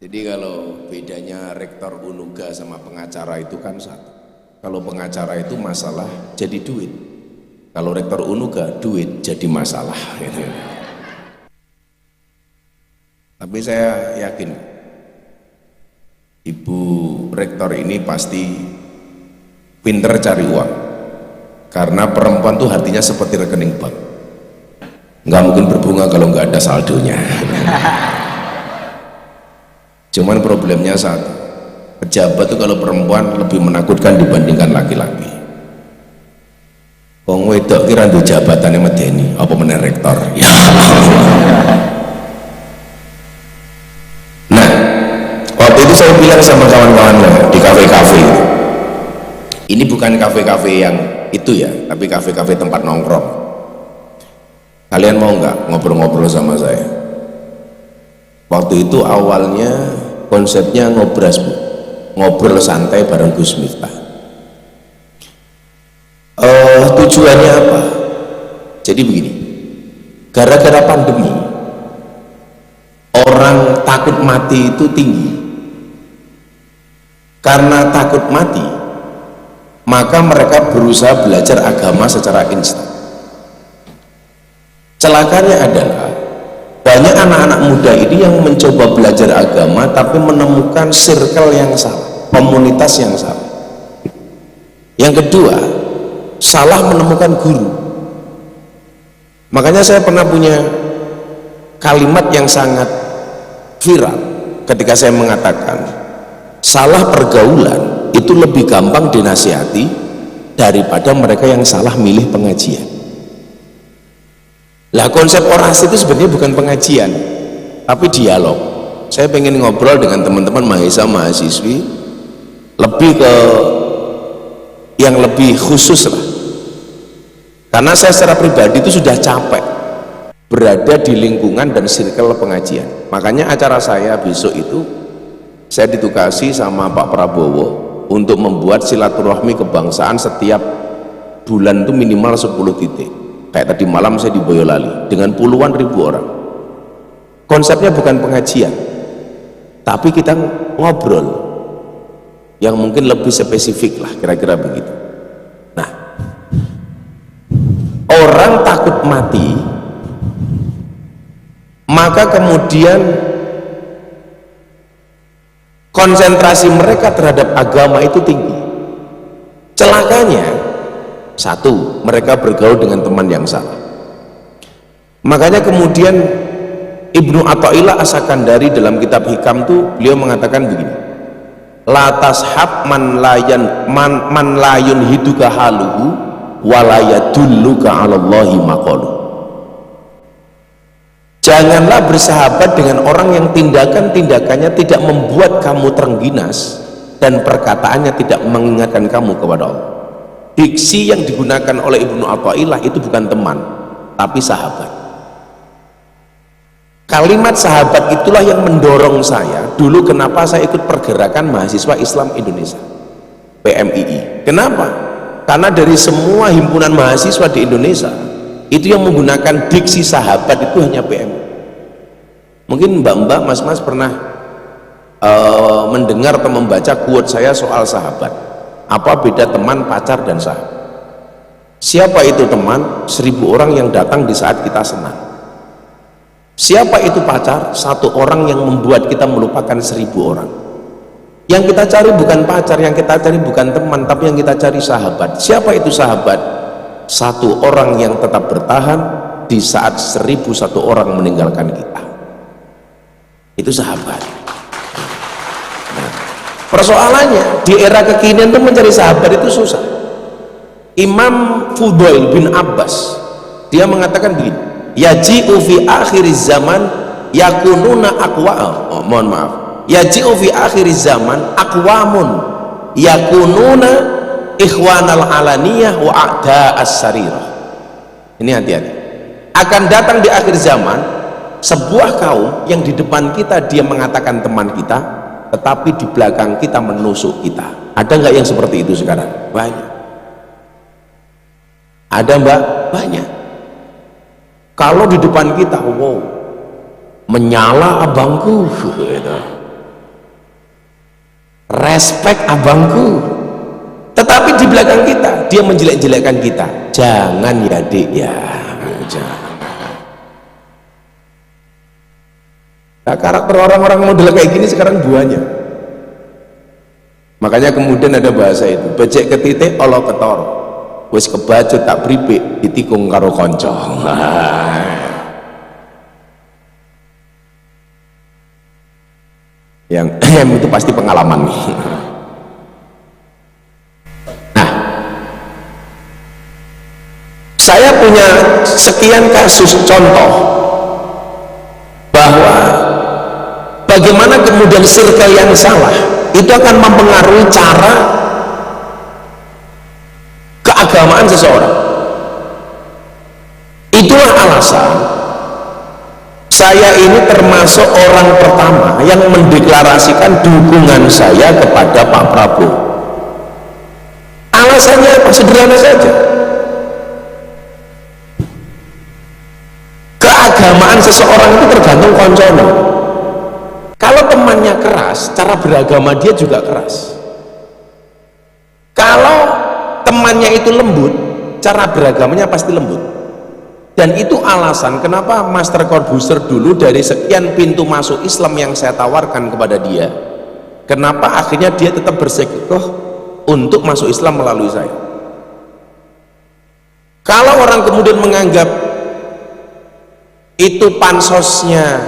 Jadi kalau bedanya rektor Unuga sama pengacara itu kan satu. Kalau pengacara itu masalah jadi duit. Kalau rektor Unuga duit jadi masalah. Tapi saya yakin Ibu rektor ini pasti pinter cari uang. Karena perempuan tuh hatinya seperti rekening bank. Nggak mungkin berbunga kalau nggak ada saldonya. Cuman problemnya satu, pejabat tuh kalau perempuan lebih menakutkan dibandingkan laki-laki. Wong wedok kira nduk jabatane medeni, apa meneh rektor. Ya Allah. Nah, waktu itu saya bilang sama kawan-kawan di kafe-kafe itu. Ini bukan kafe-kafe yang itu ya, tapi kafe-kafe tempat nongkrong. Kalian mau nggak ngobrol-ngobrol sama saya? Waktu itu awalnya konsepnya ngobras Bu, ngobrol santai bareng Gus Miftah. Tujuannya apa? Jadi begini, gara-gara pandemi orang takut mati itu tinggi. Karena takut mati, maka mereka berusaha belajar agama secara instan. Celakanya adalah banyak anak-anak muda ini yang mencoba belajar agama tapi menemukan circle yang salah, komunitas yang salah. Yang kedua, salah menemukan guru. Makanya saya pernah punya kalimat yang sangat viral ketika saya mengatakan salah pergaulan itu lebih gampang dinasihati daripada mereka yang salah milih pengajian. Lah konsep orasi itu sebenarnya bukan pengajian tapi dialog. Saya pengen ngobrol dengan teman-teman mahasiswi lebih ke yang lebih khusus lah, karena saya secara pribadi itu sudah capek berada di lingkungan dan circle pengajian. Makanya acara saya besok itu saya ditugasi sama Pak Prabowo untuk membuat silaturahmi kebangsaan setiap bulan itu minimal 10 titik. Kayak tadi malam saya di Boyolali dengan puluhan ribu orang. Konsepnya bukan pengajian tapi kita ngobrol yang mungkin lebih spesifik lah, kira-kira begitu. Nah, orang takut mati maka kemudian konsentrasi mereka terhadap agama itu tinggi. Celakanya satu, mereka bergaul dengan teman yang salah. Makanya kemudian Ibnu Athaillah As-Sakandari dalam kitab Hikam tuh beliau mengatakan begini, la tashab man layun hiduka haluhu walayadulluka alallahi maqalu. Janganlah bersahabat dengan orang yang tindakannya tidak membuat kamu terengginas dan perkataannya tidak mengingatkan kamu kepada Allah. Diksi yang digunakan oleh Ibnu Athaillah itu bukan teman tapi sahabat. Kalimat sahabat itulah yang mendorong saya dulu kenapa saya ikut pergerakan mahasiswa Islam Indonesia, PMII. Kenapa? Karena dari semua himpunan mahasiswa di Indonesia itu yang menggunakan diksi sahabat itu hanya PMI. Mungkin mbak-mbak, mas-mas pernah mendengar atau membaca quote saya soal sahabat. Apa beda teman, pacar, dan sahabat? Siapa itu teman? 1000 orang yang datang di saat kita senang. Siapa itu pacar? 1 orang yang membuat kita melupakan 1000 orang. Yang kita cari bukan pacar, yang kita cari bukan teman, tapi yang kita cari sahabat. Siapa itu sahabat? 1 orang yang tetap bertahan di saat 1001 orang meninggalkan kita. Itu sahabat. Persoalannya di era kekinian itu mencari sahabat itu susah. Imam Fudail bin Abbas dia mengatakan begini, yaji'u fi akhir zaman yakununa yaji'u fi akhir zaman aqwamun yakununa ikhwanal alaniyah wa a'da as-sarirah. Ini hati-hati, akan datang di akhir zaman sebuah kaum yang di depan kita dia mengatakan teman kita tetapi di belakang kita menusuk kita. Ada nggak yang seperti itu sekarang? Banyak. Ada mbak? Banyak. Kalau di depan kita, wow, menyala abangku, respect abangku, tetapi di belakang kita dia menjelek-jelekkan kita. Jangan ya dik ya, jangan. Nah, karakter orang-orang model kayak gini sekarang buahnya. Makanya kemudian ada bahasa itu, becek ke titik Allah ketor, wis kebacut tak beripik ditikung karo konco. yang itu pasti pengalaman nih. Nah, saya punya sekian kasus contoh bahwa bagaimana kemudian circle yang salah itu akan mempengaruhi cara keagamaan seseorang. Itulah alasan saya ini termasuk orang pertama yang mendeklarasikan dukungan saya kepada Pak Prabowo. Alasannya apa? Sederhana saja. Keagamaan seseorang itu tergantung koncono. Kalau temannya keras, cara beragama dia juga keras. Kalau temannya itu lembut, cara beragamanya pasti lembut. Dan itu alasan kenapa Master Corbuzier dulu dari sekian pintu masuk Islam yang saya tawarkan kepada dia, kenapa akhirnya dia tetap bersikukuh untuk masuk Islam melalui saya. Kalau orang kemudian menganggap itu pansosnya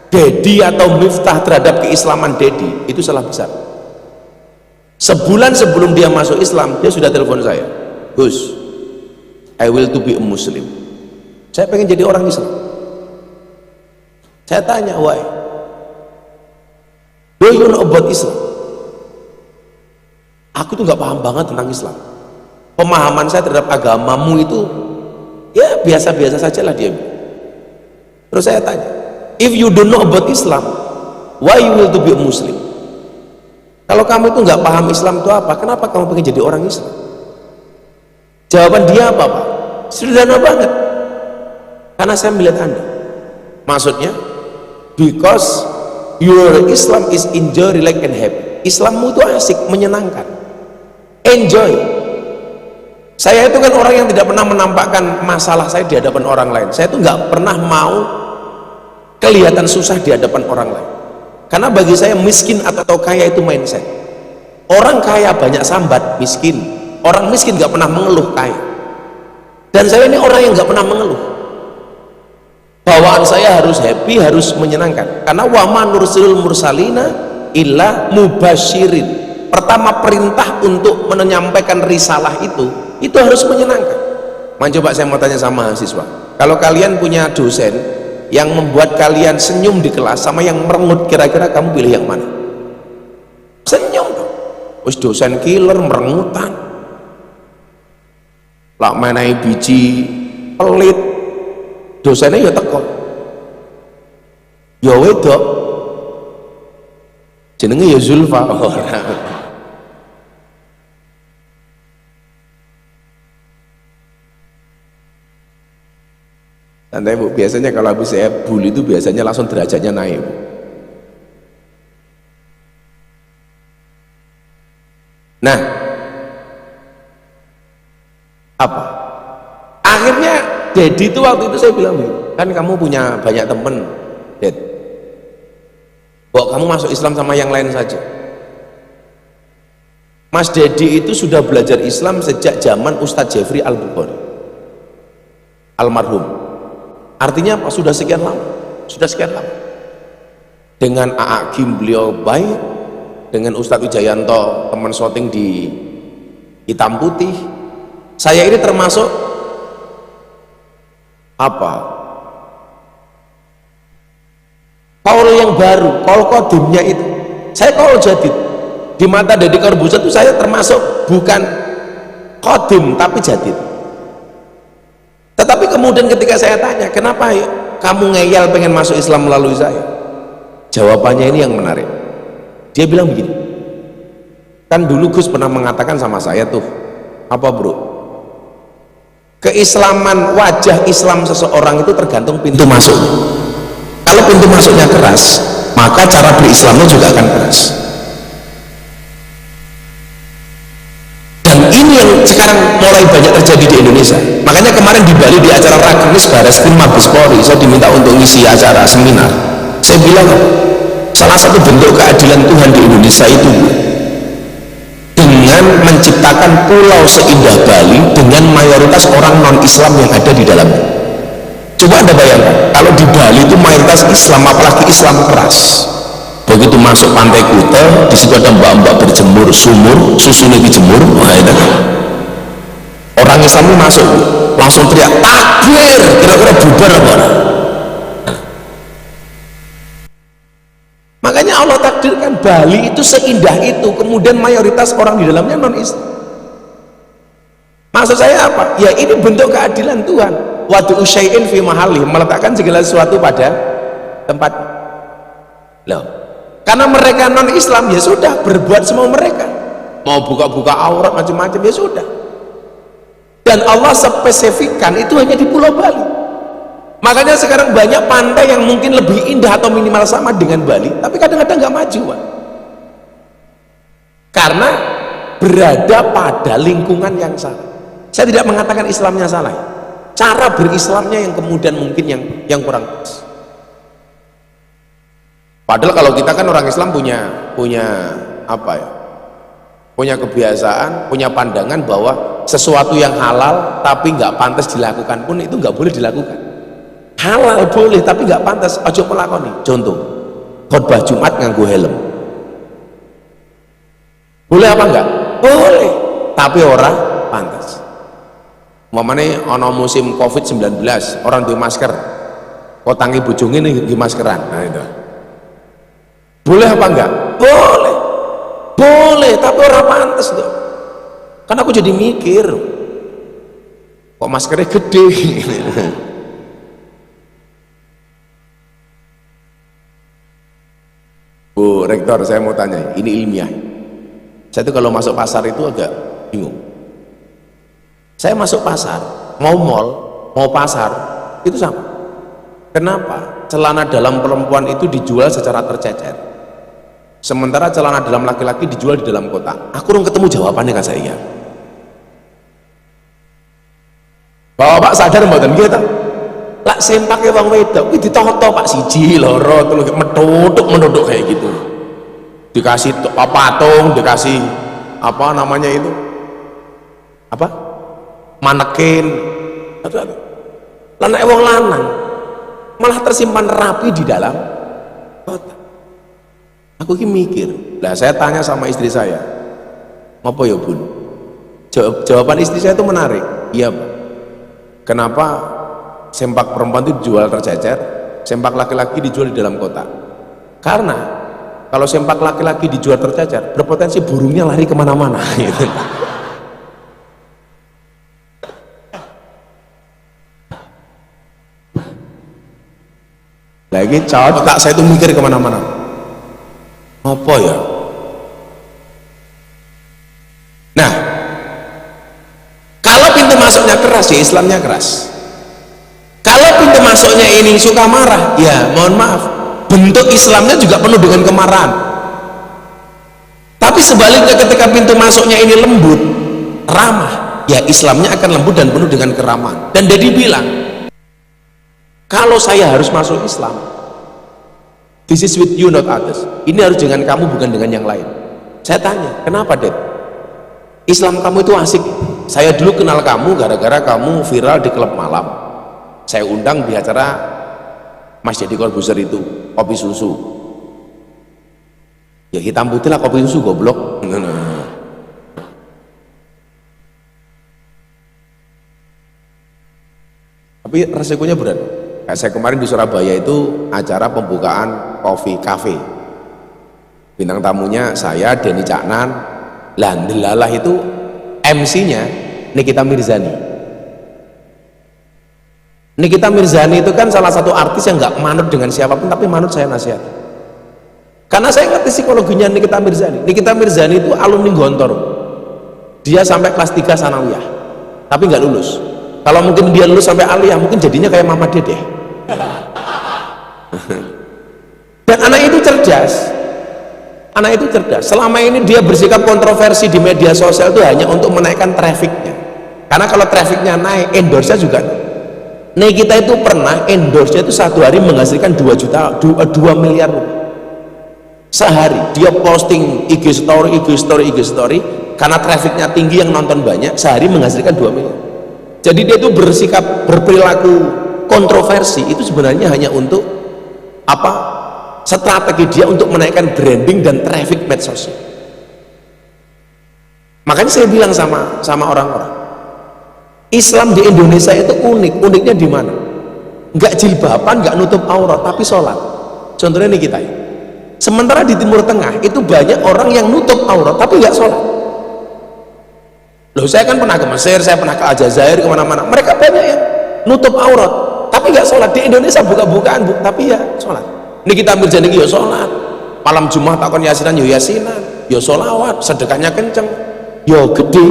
Dedi atau Miftah terhadap keislaman Dedi, itu salah besar. Sebulan sebelum dia masuk Islam, dia sudah telepon saya, Gus, I will to be a Muslim. Saya pengen jadi orang Islam. Saya tanya, why? Do you know about Islam? Aku tuh nggak paham banget tentang Islam. Pemahaman saya terhadap agamamu itu ya biasa-biasa saja lah dia. Terus saya tanya, if you don't know about Islam, why you will to be a Muslim? Kalau kamu itu nggak paham Islam itu apa, kenapa kamu pengen jadi orang Islam? Jawaban dia apa, Pak? Sederhana banget. Karena saya melihat Anda. Maksudnya, because your Islam is enjoy, relax and happy. Islammu itu asik, menyenangkan, enjoy. Saya itu kan orang yang tidak pernah menampakkan masalah saya di hadapan orang lain. Saya itu nggak pernah mau kelihatan susah di hadapan orang lain. Karena bagi saya miskin atau kaya itu mindset. Orang kaya banyak sambat, miskin. Orang miskin nggak pernah mengeluh kaya. Dan saya ini orang yang nggak pernah mengeluh. Bawaan saya harus happy, harus menyenangkan. Karena wa ma nursilul mursalina illa mubasyirin. Pertama perintah untuk menyampaikan risalah itu harus menyenangkan. Coba saya mau tanya sama mahasiswa. Kalau kalian punya dosen yang membuat kalian senyum di kelas sama yang merengut, kira-kira kamu pilih yang mana? Senyum dong. Wis dosen killer merengutan. Lak menehi biji pelit. Dosennya ya teko, ya wedok, jenenge ya Zulfa. Santai Bu, biasanya kalau habis saya bully itu biasanya langsung derajatnya naik. Nah, apa? Akhirnya Dedi itu waktu itu saya bilang, kan kamu punya banyak temen, Ded. Kok kamu masuk Islam sama yang lain saja? Mas Dedi itu sudah belajar Islam sejak zaman Ustadz Jeffrey Al-Bukhari, almarhum. Artinya apa? Sudah sekian lama. Dengan A.A. Kim beliau baik, dengan Ustadz Wijayanto teman syuting di Hitam Putih. Saya ini termasuk apa? Kaul yang baru, kaul kodimnya itu. Saya kaul jadid. Di mata Deddy Corbuzier itu saya termasuk bukan kodim tapi jadid. Tetapi kemudian ketika saya tanya, kenapa kamu ngeyel pengen masuk Islam melalui saya? Jawabannya ini yang menarik. Dia bilang begini, kan dulu Gus pernah mengatakan sama saya tuh, apa bro? Keislaman, wajah Islam seseorang itu tergantung pintu masuknya. Kalau pintu masuknya keras, maka cara berislamnya juga akan keras. sekarang mulai banyak terjadi di Indonesia. Makanya kemarin di Bali di acara Rakernis Barreskrim Mabes Polri, saya diminta untuk ngisi acara seminar. Saya bilang salah satu bentuk keadilan Tuhan di Indonesia itu dengan menciptakan pulau seindah Bali dengan mayoritas orang non-Islam yang ada di dalamnya. Coba Anda bayangkan, kalau di Bali itu mayoritas Islam, apalagi Islam keras. Begitu masuk Pantai Kuta, di situ ada mbak-mbak berjemur sumur, susunya dijemur, wah itu orang Islam itu masuk langsung teriak takbir, kira-kira bubar apa? Makanya Allah takdirkan Bali itu seindah itu, kemudian mayoritas orang di dalamnya non-Islam. Maksud saya apa? Ya ini bentuk keadilan Tuhan. Wadu'u syai'in fi mahalih, meletakkan segala sesuatu pada tempat. Loh, karena mereka non-Islam ya sudah, berbuat semua mereka. Mau buka-buka aurat macam-macam ya sudah. Dan Allah spesifikkan itu hanya di Pulau Bali. Makanya sekarang banyak pantai yang mungkin lebih indah atau minimal sama dengan Bali, tapi kadang-kadang nggak maju, Pak. Karena berada pada lingkungan yang salah. Saya tidak mengatakan Islamnya salah, cara berislamnya yang kemudian mungkin yang kurang pas. Padahal kalau kita kan orang Islam punya apa ya? Punya kebiasaan, punya pandangan bahwa sesuatu yang halal tapi nggak pantas dilakukan pun itu nggak boleh dilakukan. Halal boleh tapi nggak pantas, aja melakoni. Contoh, khotbah Jumat nganggo helm. Boleh apa enggak? Boleh, tapi orang pantas. Umpamane ana musim Covid-19, orang duwe masker. Kok tangi bojone nggih maskeran. Nah itu. Boleh apa enggak? Boleh. Boleh, tapi orang pantas tuh. Kan aku jadi mikir, kok maskernya gede? Bu Rektor, saya mau tanya, ini ilmiah. Saya tuh kalau masuk pasar itu agak bingung. Saya masuk pasar, mau mall, mau pasar, itu sama. Kenapa? Celana dalam perempuan itu dijual secara tercecer. Sementara celana dalam laki-laki dijual di dalam kota. Aku belum ketemu jawabannya kan saya. Bapak sadar mboten nggih ta? Lak sempake wong wedok kuwi ditoto Pak siji loro telu metodok kayak gitu. Dikasih patung, dikasih apa namanya itu? Apa? Manekin. Lah nek wong lanang malah tersimpan rapi di dalam kota. Aku ini mikir, lah saya tanya sama istri saya, apa ya Bun? Jawaban istri saya itu menarik. Iya Pak. Kenapa sempak perempuan itu dijual tercecer, sempak laki-laki dijual di dalam kota? Karena kalau sempak laki-laki dijual tercecer, berpotensi burungnya lari kemana-mana. Gitu. Lagi cowok tak saya itu mikir kemana-mana. Apa ya? Nah, kalau pintu masuknya keras ya Islamnya keras. Kalau pintu masuknya ini suka marah, ya mohon maaf, bentuk Islamnya juga penuh dengan kemarahan. Tapi sebaliknya ketika pintu masuknya ini lembut, ramah, ya Islamnya akan lembut dan penuh dengan keramahan. Dan Dedi bilang, kalau saya harus masuk Islam, this is with you not others. Ini harus dengan kamu bukan dengan yang lain. Saya tanya, kenapa Dad? Islam kamu itu asik. Saya dulu kenal kamu gara-gara kamu viral di klub malam. Saya undang di acara Mas Deddy Corbuzier itu, kopi susu. Ya hitam putih lah kopi susu goblok. Tapi resikonya berat. Kayak saya kemarin di Surabaya itu acara pembukaan coffee cafe. Bintang tamunya saya, Denny Caknan, Landelalah itu MC-nya Nikita Mirzani. Nikita Mirzani itu kan salah satu artis yang nggak manut dengan siapapun, tapi manut saya nasihat. Karena saya ngerti psikologinya Nikita Mirzani. Nikita Mirzani itu alumni Gontor. Dia sampai kelas 3 sanawiyah, tapi nggak lulus. Kalau mungkin dia lulus sampai aliyah, mungkin jadinya kayak Mama Dedeh. Dan anak itu cerdas. Anak itu cerdas. Selama ini dia bersikap kontroversi di media sosial itu hanya untuk menaikkan trafficnya. Karena kalau trafficnya naik, endorse-nya juga naik. Nih kita itu pernah endorse-nya itu satu hari menghasilkan 2 juta, 2 miliar rupiah. Sehari dia posting IG story, karena trafficnya tinggi yang nonton banyak, sehari menghasilkan 2 miliar. Jadi dia itu bersikap, berperilaku kontroversi itu sebenarnya hanya untuk apa? Strategi dia untuk menaikkan branding dan traffic medsos. Makanya saya bilang sama orang-orang, Islam di Indonesia itu unik. Uniknya di mana? Enggak jilbaban, enggak nutup aurat, tapi sholat. Contohnya nih kita ya. Sementara di Timur Tengah itu banyak orang yang nutup aurat tapi enggak sholat. Loh, saya kan pernah ke Mesir, saya pernah ke Aljazair, kemana-mana. Mereka banyak yang nutup aurat tapi enggak sholat. Di Indonesia buka-bukaan, tapi ya sholat. Ini kita ambil janji, ya sholat. Malam Jumat takon yasinan, ya yasinan, ya sholawat, sedekahnya kenceng, ya gede.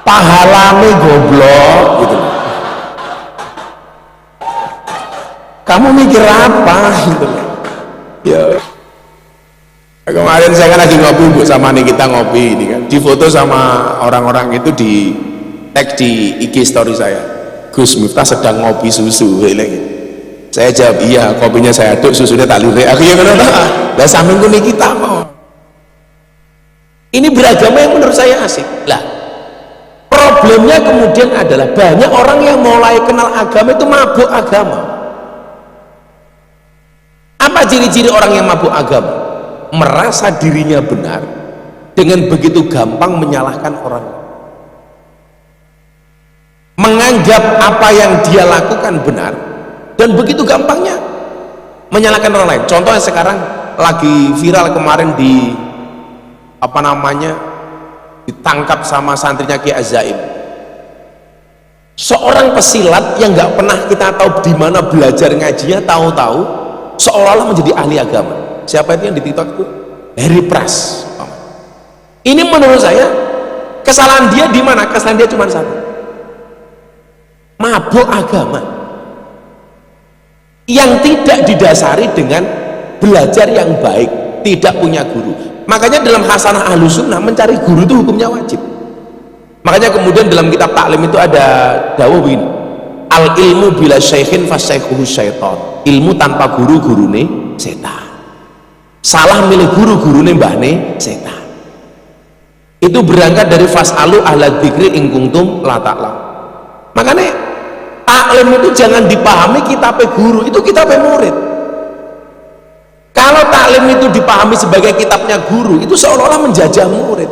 Pahalane goblok gitu. Kamu mikir apa gitu. Ya. Kemarin saya kan lagi ngopi Bu sama nih, kita ngopi ini kan. Difoto sama orang-orang itu, di tag di IG story saya. Gus Miftah sedang ngopi susu. Saya jawab iya, kopinya saya aduk, susunya tak lirik. Akhirnya kenapa? Lah saminggu nih kita mau. Ini beragama yang menurut saya asik. Lah problemnya kemudian adalah banyak orang yang mulai kenal agama itu mabuk agama. Apa ciri-ciri orang yang mabuk agama? Merasa dirinya benar, dengan begitu gampang menyalahkan orang, menganggap apa yang dia lakukan benar dan begitu gampangnya menyalahkan orang lain. Contohnya sekarang lagi viral kemarin di apa namanya, ditangkap sama santrinya Ki Azaim, seorang pesilat yang nggak pernah kita tahu di mana belajar ngajinya, tahu-tahu seolah-olah menjadi ahli agama. Siapa itu yang di TikTok itu? Harry Pras. Ini menurut saya kesalahan dia di mana? Kesalahan dia cuma satu, mabuk agama yang tidak didasari dengan belajar yang baik, tidak punya guru. Makanya dalam hasanah ahlu sunnah mencari guru itu hukumnya wajib. Makanya kemudian dalam kitab taklim itu ada dawuh begini, al ilmu bila syaikhin fasyaikhuhu syaiton. Ilmu tanpa guru, gurune setan. Salah milih guru, gurune mbahne setan. Itu berangkat dari fasalu ahla dzikri in kuntum la ta'lam. Makanya taklim itu jangan dipahami kitabnya guru, itu kitabnya murid. Kalau taklim itu dipahami sebagai kitabnya guru, itu seolah-olah menjajah murid.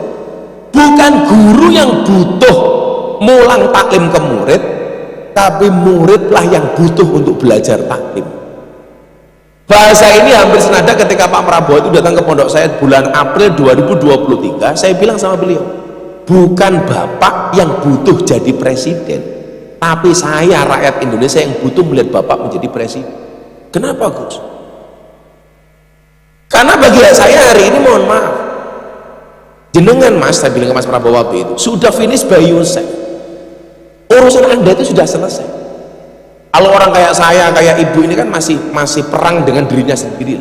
Bukan guru yang butuh mulang taklim ke murid, tapi muridlah yang butuh untuk belajar taklim. Bahasa ini hampir senada ketika Pak Prabowo itu datang ke pondok saya bulan April 2023. Saya bilang sama beliau, bukan Bapak yang butuh jadi presiden, tapi saya rakyat Indonesia yang butuh melihat Bapak menjadi presiden. Kenapa Gus? Karena bagi saya hari ini, mohon maaf, jenengan Mas, saya bilang ke Mas Prabowo waktu itu, sudah finish by yourself. Urusan Anda itu sudah selesai. Kalau orang kayak saya, kayak ibu ini kan masih perang dengan dirinya sendiri.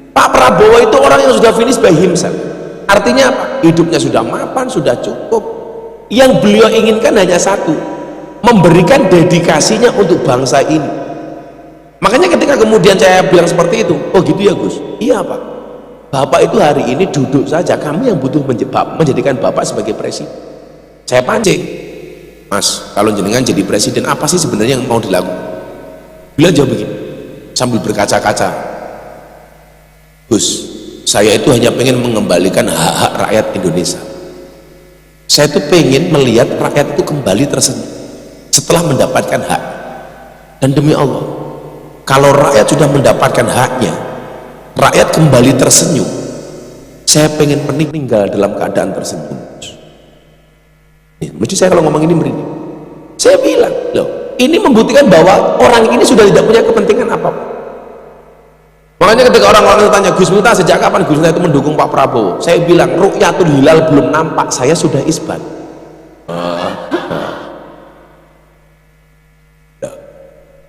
Pak Prabowo itu orang yang sudah finish by himself. Artinya apa? Hidupnya sudah mapan, sudah cukup. Yang beliau inginkan hanya satu, memberikan dedikasinya untuk bangsa ini. Makanya ketika kemudian saya bilang seperti itu, oh gitu ya Gus? Iya Pak. Bapak itu hari ini duduk saja, kami yang butuh menjadikan Bapak sebagai presiden. Saya pancing, Mas, kalau jenengan jadi presiden, apa sih sebenarnya yang mau dilakukan? Beliau jawab begini, sambil berkaca-kaca, Gus, saya itu hanya pengen mengembalikan hak-hak rakyat Indonesia. Saya itu pengen melihat rakyat itu kembali tersenyum setelah mendapatkan hak. Dan demi Allah, kalau rakyat sudah mendapatkan haknya, rakyat kembali tersenyum, saya pengen meninggal dalam keadaan tersenyum. Mesti saya kalau ngomong ini merinding. Saya bilang, loh, ini membuktikan bahwa orang ini sudah tidak punya kepentingan apapun. Makanya ketika orang-orang tanya, Gus Miftah sejak kapan Gus Miftah itu mendukung Pak Prabowo? Saya bilang, Ru'yatul Hilal belum nampak, saya sudah isbat.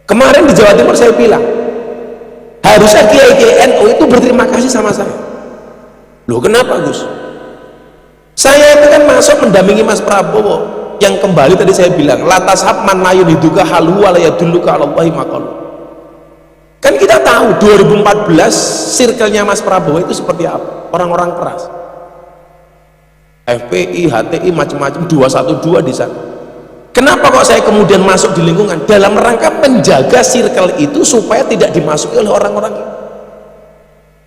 Kemarin di Jawa Timur saya bilang, Harusnya kiai-kiai NU itu berterima kasih sama saya. Loh kenapa Gus? Saya itu kan masuk mendampingi Mas Prabowo yang kembali tadi saya bilang latashab man layun hiduka halu walayadulluka alallahi maqalu. Kan kita tahu 2014 circle-nya Mas Prabowo itu seperti apa, orang-orang keras, FPI, HTI, macam-macam, 212 di sana. Kenapa kok saya kemudian masuk di lingkungan dalam rangka menjaga circle itu supaya tidak dimasuki oleh orang-orang itu.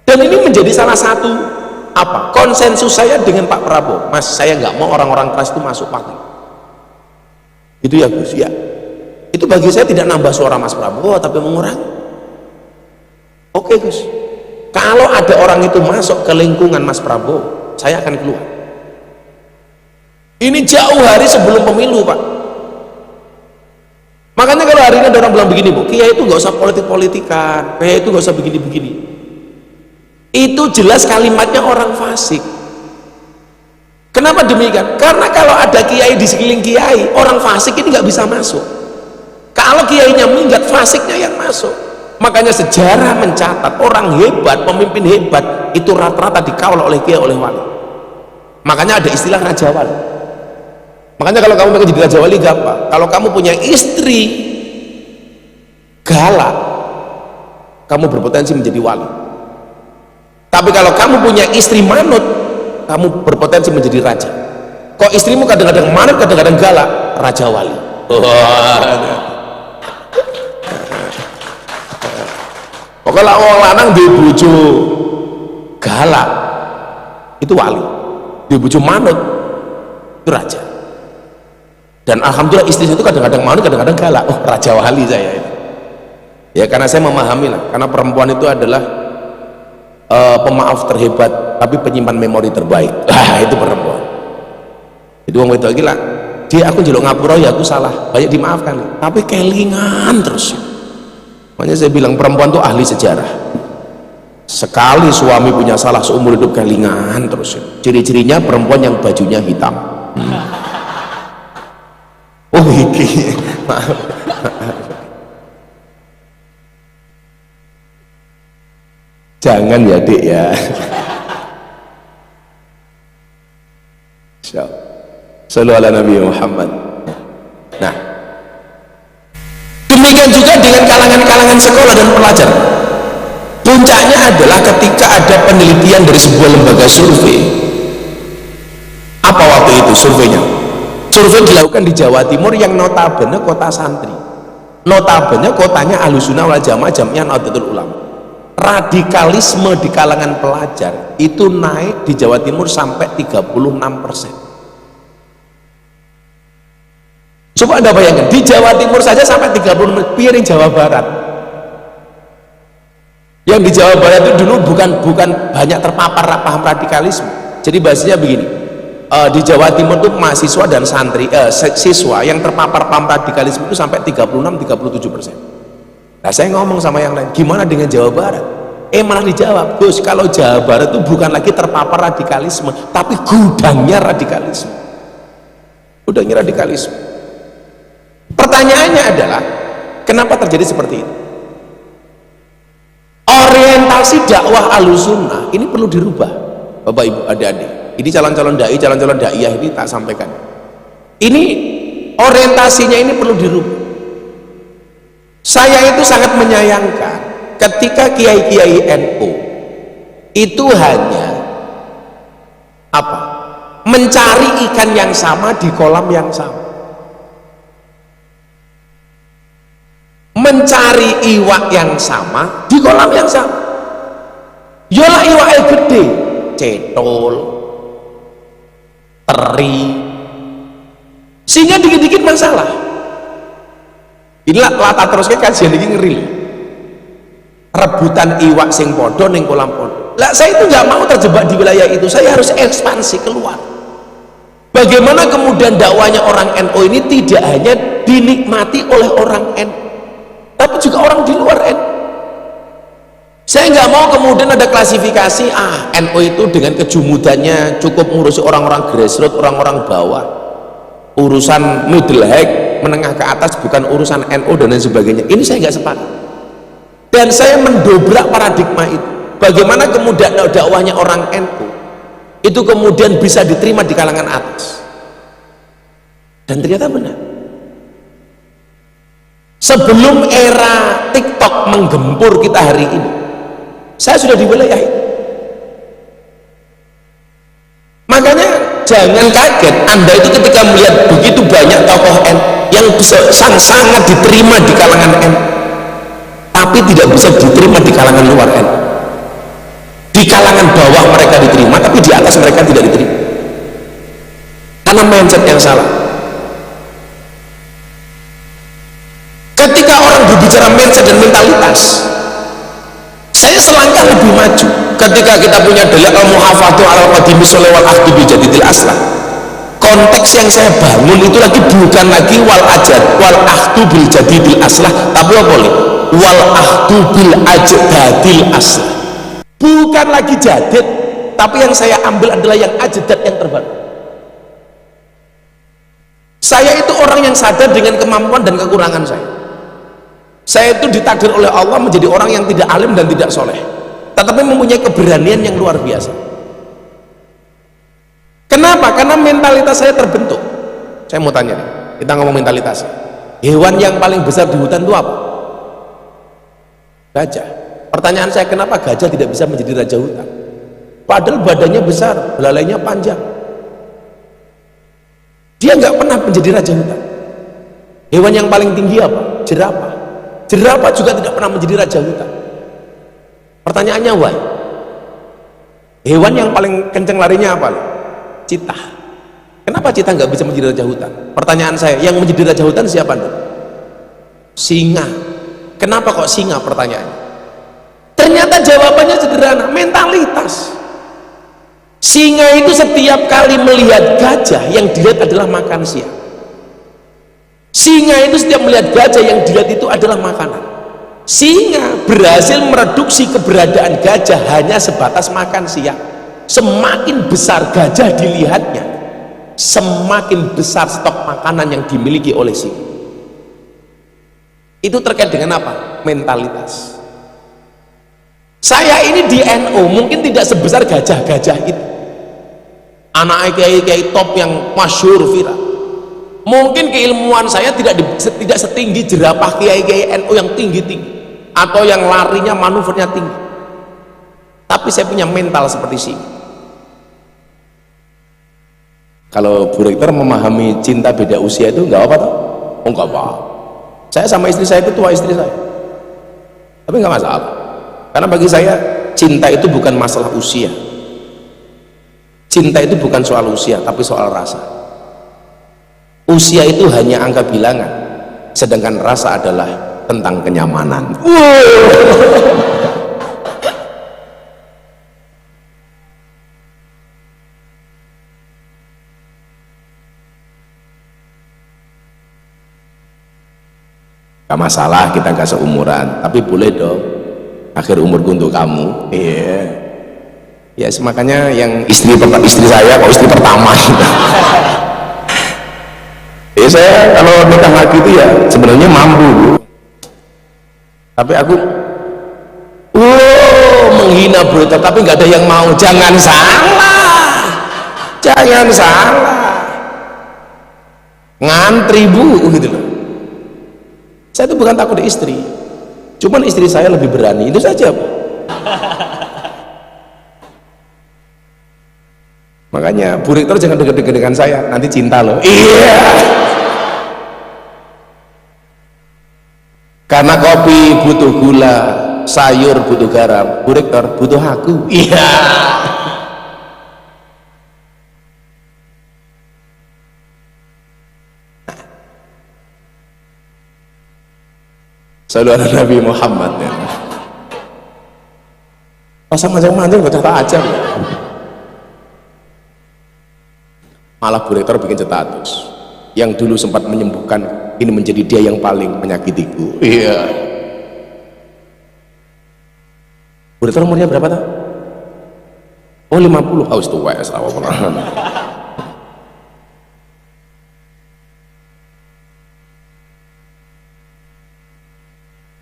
Dan ini menjadi salah satu apa konsensus saya dengan Pak Prabowo. Mas, saya nggak mau orang-orang keras itu masuk partai. Itu ya Gus, ya. Itu bagi saya tidak nambah suara Mas Prabowo tapi mengurangi. Oke Gus, kalau ada orang itu masuk ke lingkungan Mas Prabowo, saya akan keluar. Ini jauh hari sebelum pemilu Pak. Makanya kalau hari ini ada orang bilang begini Bu, kiai itu nggak usah politik-politikan, kiai itu nggak usah begini-begini. Itu jelas kalimatnya orang fasik. Kenapa demikian? Karena kalau ada kiai di sekeliling kiai, orang fasik ini nggak bisa masuk. Kalau kiainya minggat, fasiknya yang masuk. Makanya sejarah mencatat orang hebat, pemimpin hebat itu rata-rata dikawal oleh kiai, oleh wali. Makanya ada istilah raja wali. Makanya kalau kamu pengen jadi raja wali gampang. Kalau kamu punya istri galak, kamu berpotensi menjadi wali. Tapi kalau kamu punya istri manut, kamu berpotensi menjadi raja. Kok istrimu kadang-kadang manut, kadang-kadang galak, raja wali. Pokoknya orang lanang di bojo galak itu wali, di bojo manut itu raja. Dan alhamdulillah istri saya itu kadang-kadang manut, kadang-kadang galak. Oh, raja wali saya itu. Ya karena saya memahami lah, karena perempuan itu adalah pemaaf terhebat tapi penyimpan memori terbaik. Itu perempuan. Itu orang itu gila. Dia aku jeluk ngapura ya aku salah, banyak dimaafkan. Tapi kelingan terus. Makanya saya bilang perempuan itu ahli sejarah. Sekali suami punya salah seumur hidup kelingan terus. Ciri-cirinya perempuan yang bajunya hitam. Oh iki. Maaf. Jangan ya Dik ya. Sallallahu ala Nabi Muhammad. Nah, demikian juga dengan kalangan-kalangan sekolah dan pelajar. Puncaknya adalah ketika ada penelitian dari sebuah lembaga survei. Apa waktu itu surveinya? Survei dilakukan di Jawa Timur yang notabene kota santri. Notabene kotanya Ahlussunnah wal Jamaah, jamnya Nahdlatul Ulama. Radikalisme di kalangan pelajar itu naik di Jawa Timur sampai 36%. Coba Anda bayangkan, di Jawa Timur saja sampai 36%, piring Jawa Barat. Yang di Jawa Barat itu dulu bukan banyak terpapar paham radikalisme. Jadi bahasanya begini, di Jawa Timur itu mahasiswa dan santri, siswa yang terpapar paham radikalisme itu sampai 36-37%. Nah saya ngomong sama yang lain, gimana dengan Jawa Barat? Malah dijawab, Gus, kalau Jawa Barat itu bukan lagi terpapar radikalisme, tapi gudangnya radikalisme. Gudangnya radikalisme. Pertanyaannya adalah, kenapa terjadi seperti itu? Orientasi dakwah Ahlussunnah ini perlu dirubah, Bapak Ibu, adik-adik. Ini calon-calon dai, calon-calon daiyah ini tak sampaikan. Ini orientasinya ini perlu dirubah. Saya itu sangat menyayangkan ketika kiai-kiai NU itu hanya apa? Mencari ikan yang sama di kolam yang sama. Mencari iwak yang sama di kolam yang sama. Yolah iwaknya gede, cetol, teri, sehingga dikit-dikit masalah. Inilah lata terus kajian ini ngeri. Rebutan iwak sing podo ning kolam podo. Lah saya itu nggak mau terjebak di wilayah itu. Saya harus ekspansi keluar. Bagaimana kemudian dakwanya orang NU ini tidak hanya dinikmati oleh orang NU, tapi juga orang di luar NU. Saya nggak mau kemudian ada klasifikasi NU itu dengan kejumudannya cukup ngurusi orang-orang grassroots, orang-orang bawah. Urusan middle high, menengah ke atas bukan urusan NU dan lain sebagainya. Ini saya nggak sepakat. Dan saya mendobrak paradigma itu. Bagaimana kemudian dakwahnya orang NU itu kemudian bisa diterima di kalangan atas. Dan ternyata benar. Sebelum era TikTok menggempur kita hari ini, saya sudah di wilayah itu. Makanya jangan kaget Anda itu ketika melihat begitu banyak tokoh NU yang sangat diterima di kalangan NU, tapi tidak bisa diterima di kalangan luar NU. Di kalangan bawah mereka diterima, tapi di atas mereka tidak diterima karena mindset yang salah. Ketika orang berbicara mindset dan mentalitas, saya selangkah lebih maju. Ketika kita punya dalil al-muhafadhu al-qadimi sholawal ahdu bijadidil aslah, konteks yang saya bangun itu lagi bukan lagi wal ahdu bil jadidil aslah, tapi apa nih? Wal ahdu bil ajdadil aslah. Bukan lagi jadid, tapi yang saya ambil adalah yang ajdad, yang terbaru. Saya itu orang yang sadar dengan kemampuan dan kekurangan saya. Saya itu ditakdir oleh Allah menjadi orang yang tidak alim dan tidak soleh, tetapi mempunyai keberanian yang luar biasa. Kenapa? Karena mentalitas saya terbentuk. Saya mau tanya nih, kita ngomong mentalitas. Hewan yang paling besar di hutan itu apa? Gajah. Pertanyaan saya, kenapa gajah tidak bisa menjadi raja hutan? Padahal badannya besar, belalainya panjang. Dia nggak pernah menjadi raja hutan. Hewan yang paling tinggi apa? Jerapah. Jerapah juga tidak pernah menjadi raja hutan. Pertanyaannya, why? Hewan yang paling kenceng larinya apa? Citah. Kenapa citah nggak bisa menjadi raja hutan? Pertanyaan saya, yang menjadi raja hutan siapa? Singa. Kenapa kok singa? Pertanyaannya. Ternyata jawabannya sederhana, mentalitas. Singa itu setiap kali melihat gajah, yang dilihat adalah makan siang. Singa itu setiap melihat gajah, yang dilihat itu adalah makanan. Singa berhasil mereduksi keberadaan gajah hanya sebatas makan siang. Semakin besar gajah dilihatnya, semakin besar stok makanan yang dimiliki oleh singa. Itu terkait dengan apa? Mentalitas. Saya ini di NU mungkin tidak sebesar gajah-gajah itu, anak kiai-kiai top yang masyhur viral. Mungkin keilmuan saya tidak setinggi jerapah kiai-kiai NU yang tinggi-tinggi atau yang larinya manuvernya tinggi, tapi saya punya mental seperti sini. Kalau Bu Rektor memahami cinta beda usia itu nggak apa toh? Oh nggak apa. Saya sama istri saya itu tua istri saya, tapi nggak masalah. Karena bagi saya cinta itu bukan masalah usia. Cinta itu bukan soal usia, tapi soal rasa. Usia itu hanya angka bilangan, sedangkan rasa adalah tentang kenyamanan. Gak masalah kita gak seumuran, tapi boleh dong akhir umurku untuk kamu. Iya. Ya makanya yang istri saya kok istri pertama gitu. Ya saya kalau nikah lagi itu ya sebenarnya mampu, tapi aku menghina bro, tapi nggak ada yang mau. Jangan salah, ngantri bu gitu loh. Saya itu bukan takut istri, cuman istri saya lebih berani, itu saja. Makanya Bu Rektor jangan deket-deket dengan saya, nanti cinta loh. Iya. Karena kopi butuh gula, sayur butuh garam, Bu Rektor butuh aku. Iya. Sallallahu alaihi Nabi Muhammad ya. Pasang manjang-manjang gak tak ajar. Malah Bu Rektor bikin status yang dulu sempat menyembuhkan, ini menjadi dia yang paling menyakitiku. Iya. Bu Rektor umurnya berapa tuh? Oh 50. Haus tua ya sama.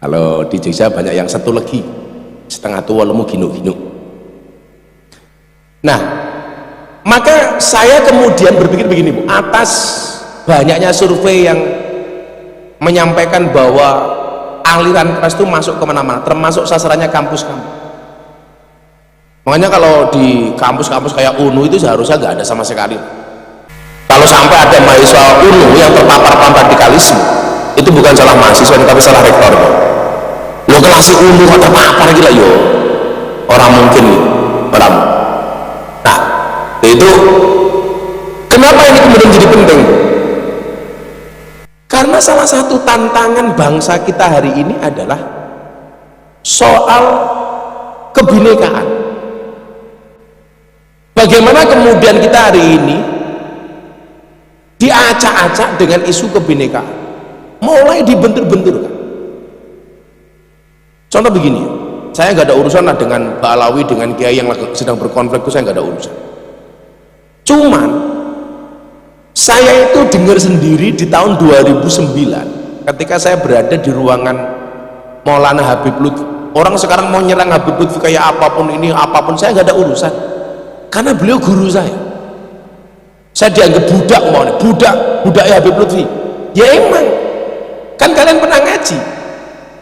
Halo kalau di Jogja banyak yang satu legi setengah tua lemu ginu-ginu. Nah, maka saya kemudian berpikir begini Bu, atas banyaknya survei yang menyampaikan bahwa aliran keras itu masuk kemana-mana, termasuk sasarannya kampus-kampus. Makanya kalau di kampus-kampus kayak UNU itu seharusnya nggak ada sama sekali. Kalau sampai ada mahasiswa UNU yang terpapar radikalisme, itu bukan salah mahasiswa tapi salah rektor. Lo kelas UNU kok terpapar gila yo, orang mungkin orang. Nah, itu kenapa ini kemudian jadi penting? Karena salah satu tantangan bangsa kita hari ini adalah soal kebinekaan. Bagaimana kemudian kita hari ini diacak-acak dengan isu kebinekaan, mulai dibentur-benturkan. Contoh begini, saya nggak ada urusan lah dengan Pak Alawi, dengan kiai yang sedang berkonflik itu saya nggak ada urusan. Cuman saya itu dengar sendiri di tahun 2009 ketika saya berada di ruangan Maulana Habib Lutfi. Orang sekarang mau nyerang Habib Lutfi kayak apapun ini, apapun, saya nggak ada urusan karena beliau guru saya dianggap budak, mau budak ya Habib Lutfi. Ya emang kan kalian pernah ngaji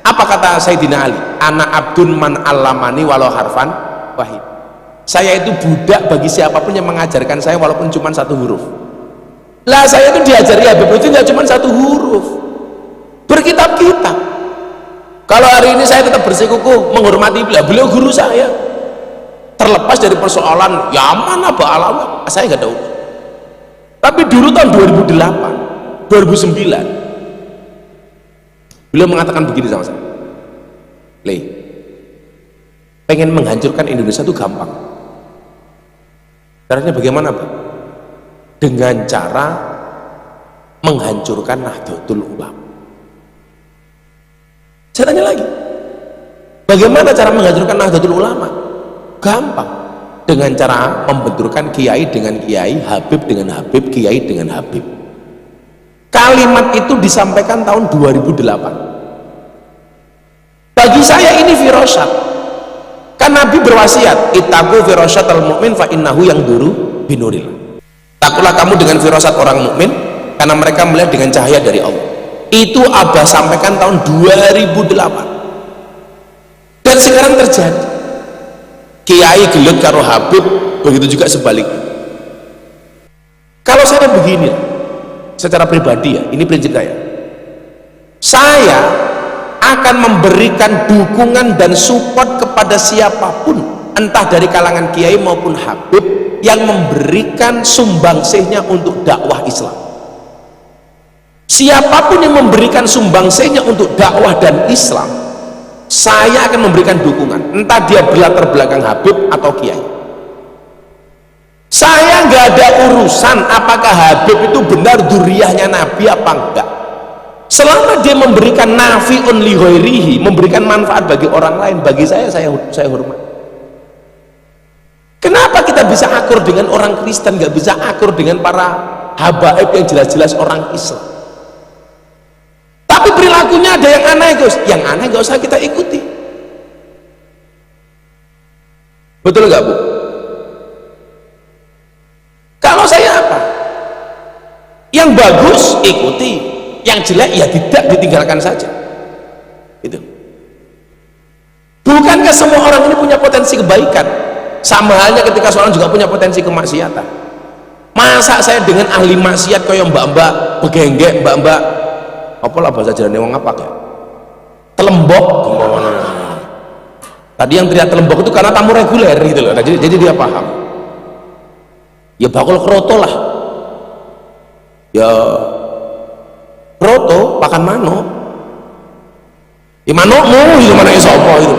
apa kata Sayyidina Ali, anak abdun man allamani walau harfan wahid. Saya itu budak bagi siapapun yang mengajarkan saya walaupun cuma satu huruf. Lah saya itu diajari Habib Lutfi nggak cuma satu huruf, berkitab-kitab. Kalau hari ini saya tetap bersikukuh menghormati beliau guru saya, terlepas dari persoalan ya mana Pak Alawi, saya nggak ada urusan. Tapi dulu tahun 2008 2009 beliau mengatakan begini sama saya, Le, pengen menghancurkan Indonesia itu gampang. Caranya bagaimana Pak? Dengan cara menghancurkan Nahdlatul Ulama. Saya tanya lagi, bagaimana cara menghancurkan Nahdlatul Ulama? Gampang, dengan cara membenturkan kiai dengan kiai, habib dengan habib, kiai dengan habib. Kalimat itu disampaikan tahun 2008. Bagi saya ini firasat, kan Nabi berwasiat, ittaqu firasyatal mu'min fa innahu yang duru binuril. Takutlah kamu dengan firasat orang mukmin karena mereka melihat dengan cahaya dari Allah. Itu Abah sampaikan tahun 2008 dan sekarang terjadi. Kiai gelut karo habib, begitu juga sebaliknya. Kalau saya begini secara pribadi ya, ini prinsip saya akan memberikan dukungan dan support kepada siapapun, entah dari kalangan kiai maupun habib, yang memberikan sumbangsihnya untuk dakwah Islam. Siapapun yang memberikan sumbangsihnya untuk dakwah dan Islam, saya akan memberikan dukungan, entah dia berlatar belakang habib atau kiai. Saya nggak ada urusan apakah Habib itu benar dzurriyyahnya Nabi apa enggak. Selama dia memberikan nafi'un li ghairihi, memberikan manfaat bagi orang lain, bagi saya hormat. Kenapa kita bisa akur dengan orang Kristen, nggak bisa akur dengan para habaib yang jelas-jelas orang Islam? Tapi perilakunya ada yang aneh, Gus. Yang aneh nggak usah kita ikuti. Betul nggak, Bu? Kalau saya apa? Yang bagus ikuti, yang jelek ya tidak, ditinggalkan saja. Itu. Bukankah semua orang ini punya potensi kebaikan? Sama halnya ketika seorang juga punya potensi kemaksiatan. Masa saya dengan ahli maksiat kayak mbak-mbak begenggek, mbak-mbak apalah bahasa jarane wong apa ya? Telembok. Tadi yang teriak telembok itu karena tamu reguler gitu loh. Nah, jadi dia paham. Ya bakul kroto lah, ya kroto pakan mano, ya manokmu itu mana sopo itu.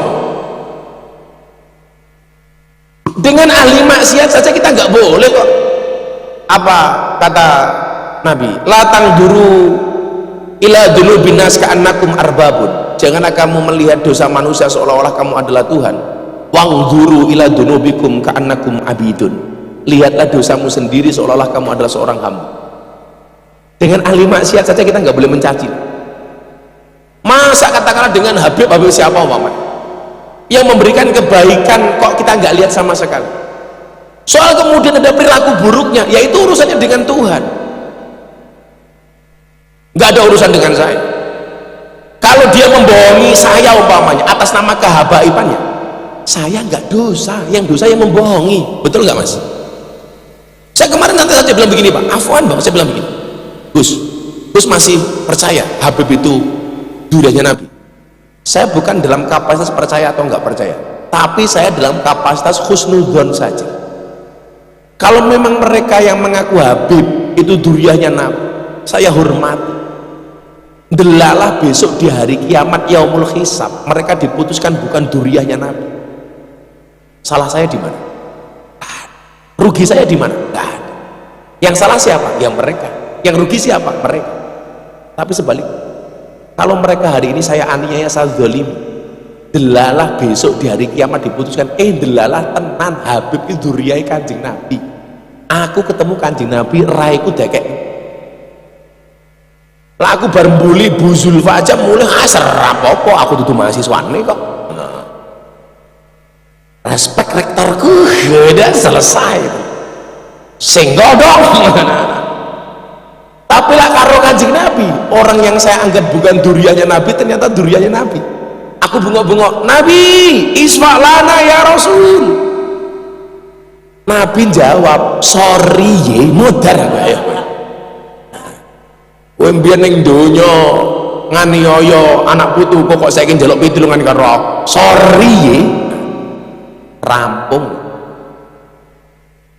Dengan ahli maksiat saja kita nggak boleh kok. Apa kata Nabi, latang duru ila dzunubin nas ka'annakum arbabun. Janganlah kamu melihat dosa manusia seolah-olah kamu adalah Tuhan. Wangduru ila dzunubikum ka'annakum abidun. Lihatlah dosamu sendiri seolah-olah kamu adalah seorang hamba. Dengan ahli maksiat saja kita nggak boleh mencaci. Masa katakanlah dengan Habib siapa umpamanya yang memberikan kebaikan kok kita nggak lihat sama sekali. Soal kemudian ada perilaku buruknya, yaitu urusannya dengan Tuhan, nggak ada urusan dengan saya. Kalau dia membohongi saya umpamanya atas nama kehabaibannya, saya nggak dosa, yang dosa yang membohongi. Betul nggak Mas? Saya kemarin nanti saja bilang begini Pak, afwan Bang, saya bilang begini, Gus masih percaya Habib itu duriannya Nabi? Saya bukan dalam kapasitas percaya atau nggak percaya, tapi saya dalam kapasitas husnudzon saja. Kalau memang mereka yang mengaku Habib itu duriannya Nabi, saya hormati. Delalah besok di hari kiamat yaumul hisab, mereka diputuskan bukan duriannya Nabi. Salah saya di mana? Rugi saya di mana? Nggak ada. Yang salah siapa? Yang mereka. Yang rugi siapa? Mereka. Tapi sebaliknya, kalau mereka hari ini saya aniaya, saya zalimi, delalah besok di hari kiamat diputuskan, delalah tenan Habib itu duriai Kanjeng Nabi. Aku ketemu Kanjeng Nabi, raiku dekek. Lah aku bareng buli Bu Zulfa aja mulai serap apa, aku tuh mahasiswane kok. Respek rektorku, udah selesai. Singgah dong. Tapi lah karo Kanjeng Nabi, orang yang saya anggap bukan duriannya Nabi ternyata duriannya Nabi. Aku bengok-bengok, Nabi isfa'lana ya Rasul. Nabi jawab, sorry ye, modar ya. Kowe mbiyen ning donya nganiaya anak putuku kok saiki njaluk pitulungan karo sorry ye. Rampung.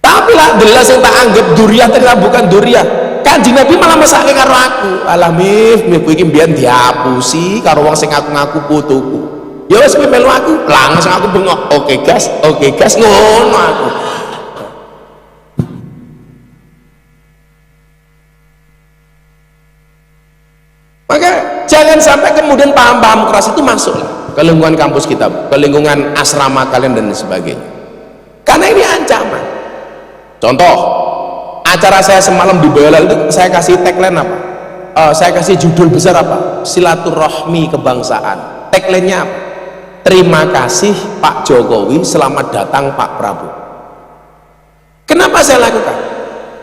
Tapi lah jelas yang tak anggap duriah ternyata bukan duriah. Kanjeng Nabi malah mesake karo aku. Alah mif kowe iki mbiyen diapusi karo wong sing ngaku-ngaku putuku. Ya wis kowe melu aku, langsung aku bengok. Oke gas, ngono aku. Maka jangan sampai kemudian paham-paham keras itu masuk ke lingkungan kampus kita, ke lingkungan asrama kalian dan sebagainya. Karena ini ancaman. Contoh, acara saya semalam di Boyolali itu saya kasih tagline apa? Saya kasih judul besar apa? Silaturahmi kebangsaan. Tagline-nya apa? Terima kasih Pak Jokowi, selamat datang Pak Prabowo. Kenapa saya lakukan?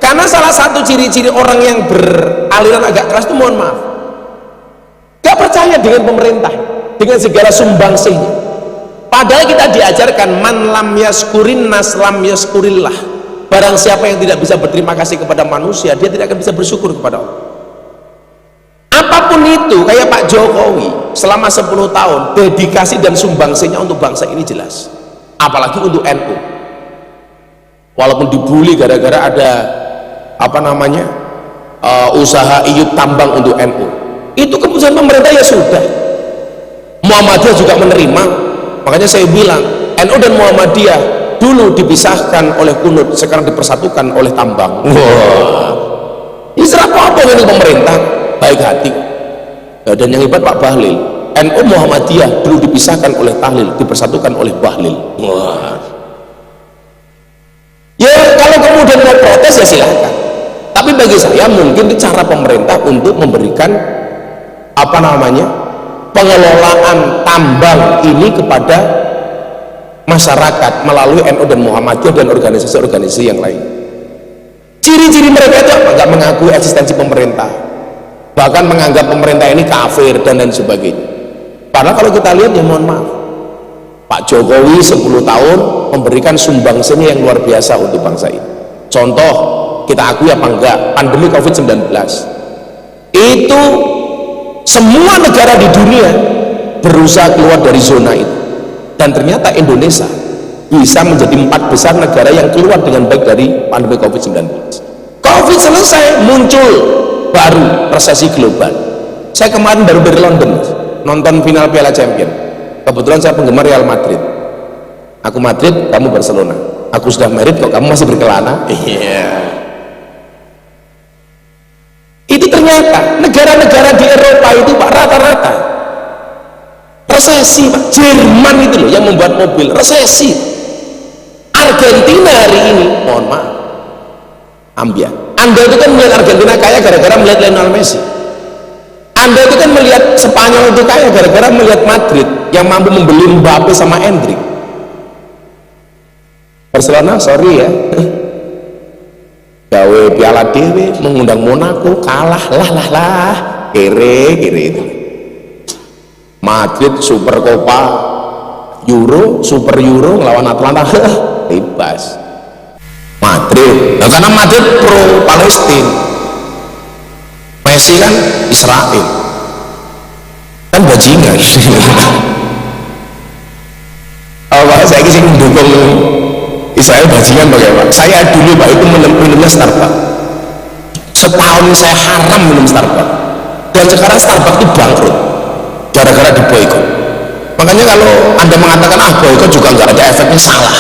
Karena salah satu ciri-ciri orang yang beraliran agak keras itu, mohon maaf, gak percaya dengan pemerintah, dengan segala sumbangsihnya. Padahal kita diajarkan man lam yaskurin nas lam yaskurillah. Barang siapa yang tidak bisa berterima kasih kepada manusia, dia tidak akan bisa bersyukur kepada Allah. Apapun itu, kayak Pak Jokowi selama 10 tahun dedikasi dan sumbangsihnya untuk bangsa ini jelas, apalagi untuk NU. Walaupun dibully gara-gara ada apa namanya usaha iup tambang untuk NU, itu keputusan pemerintah ya sudah. Muhammadiyah juga menerima. Makanya saya bilang NU dan Muhammadiyah dulu dipisahkan oleh kunut, sekarang dipersatukan oleh tambang. Wah, ini serapa apa ini pemerintah baik hati. Dan yang hebat Pak Bahlil, NU Muhammadiyah dulu dipisahkan oleh tahlil, dipersatukan oleh Bahlil. Wah, ya kalau kemudian mau protes ya silakan, tapi bagi saya mungkin itu cara pemerintah untuk memberikan apa namanya pengelolaan tambang ini kepada masyarakat melalui NU dan Muhammadiyah dan organisasi-organisasi yang lain. Ciri-ciri mereka itu apa? Nggak mengakui eksistensi pemerintah, bahkan menganggap pemerintah ini kafir dan lain sebagainya. Padahal kalau kita lihat ya mohon maaf, Pak Jokowi 10 tahun memberikan sumbangsihnya yang luar biasa untuk bangsa ini. Contoh, kita akui apa enggak, pandemi COVID-19 itu semua negara di dunia berusaha keluar dari zona itu, dan ternyata Indonesia bisa menjadi 4 besar negara yang keluar dengan baik dari pandemi COVID-19. COVID selesai, muncul baru resesi global. Saya kemarin baru dari London nonton final Piala Champion. Kebetulan saya penggemar Real Madrid. Aku Madrid, kamu Barcelona. Aku sudah married kok kamu masih berkelana. Iya. Itu ternyata negara-negara di Eropa itu Pak rata-rata resesi Pak. Jerman itu loh yang membuat mobil resesi. Argentina hari ini, mohon maaf, Anda itu kan melihat Argentina kaya gara-gara melihat Lionel Messi. Anda itu kan melihat Spanyol itu kaya gara-gara melihat Madrid yang mampu membeli Mbappe sama Endrick. Barcelona sorry ya, gawe piala dewe, mengundang Monaco, kalah lah kere itu. Madrid Super Copa Euro, Super Euro ngelawan Atlanta bebas Madrid. Nah, karena Madrid pro Palestina, Messi kan Israel, kan bajingan. Pak saya kisah mendukung Israel bajingan bagaimana? Saya dulu Pak itu minumnya Starbucks, setahun saya haram minum Starbucks, dan sekarang Starbucks itu bangkrut gara-gara diboikot. Makanya kalau Anda mengatakan boikot juga nggak ada efeknya, salah.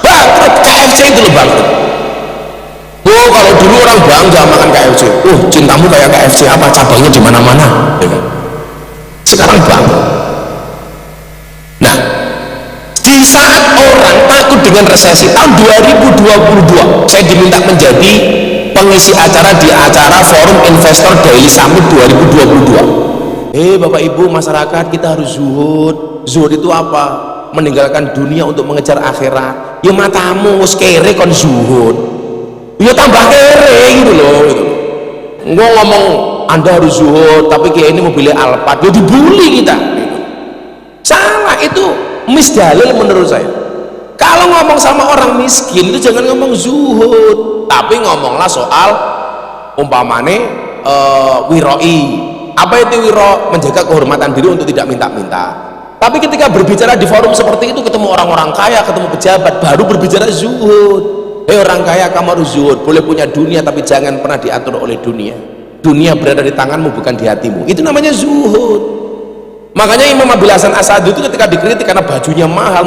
Bangkrut, KFC itu loh bangkrut. Oh kalau dulu orang bangga makan KFC, cintamu kayak KFC apa, cabangnya di mana-mana, ya kan? Sekarang bangkrut. Nah, di saat orang takut dengan resesi tahun 2022, saya diminta menjadi pengisi acara di acara Forum Investor Daily Summit 2022. Bapak Ibu masyarakat, kita harus zuhud. Zuhud itu apa? Meninggalkan dunia untuk mengejar akhirat. Ya matamu kere kon zuhud, ya tambah kere gitu loh gitu. Ngomong Anda harus zuhud tapi kayak ini mobilnya Alphard, ya dibully kita gitu. Salah, itu misdalil menurut saya. Kalau ngomong sama orang miskin itu jangan ngomong zuhud, tapi ngomonglah soal umpamane wiroi. Apa itu wiro? Menjaga kehormatan diri untuk tidak minta-minta. Tapi ketika berbicara di forum seperti itu, ketemu orang-orang kaya, ketemu pejabat, baru berbicara zuhud. Orang kaya, kamu harus zuhud, boleh punya dunia tapi jangan pernah diatur oleh dunia. Dunia berada di tanganmu bukan di hatimu, itu namanya zuhud. Makanya Imam Abil Hasan Asadi itu ketika dikritik karena bajunya mahal,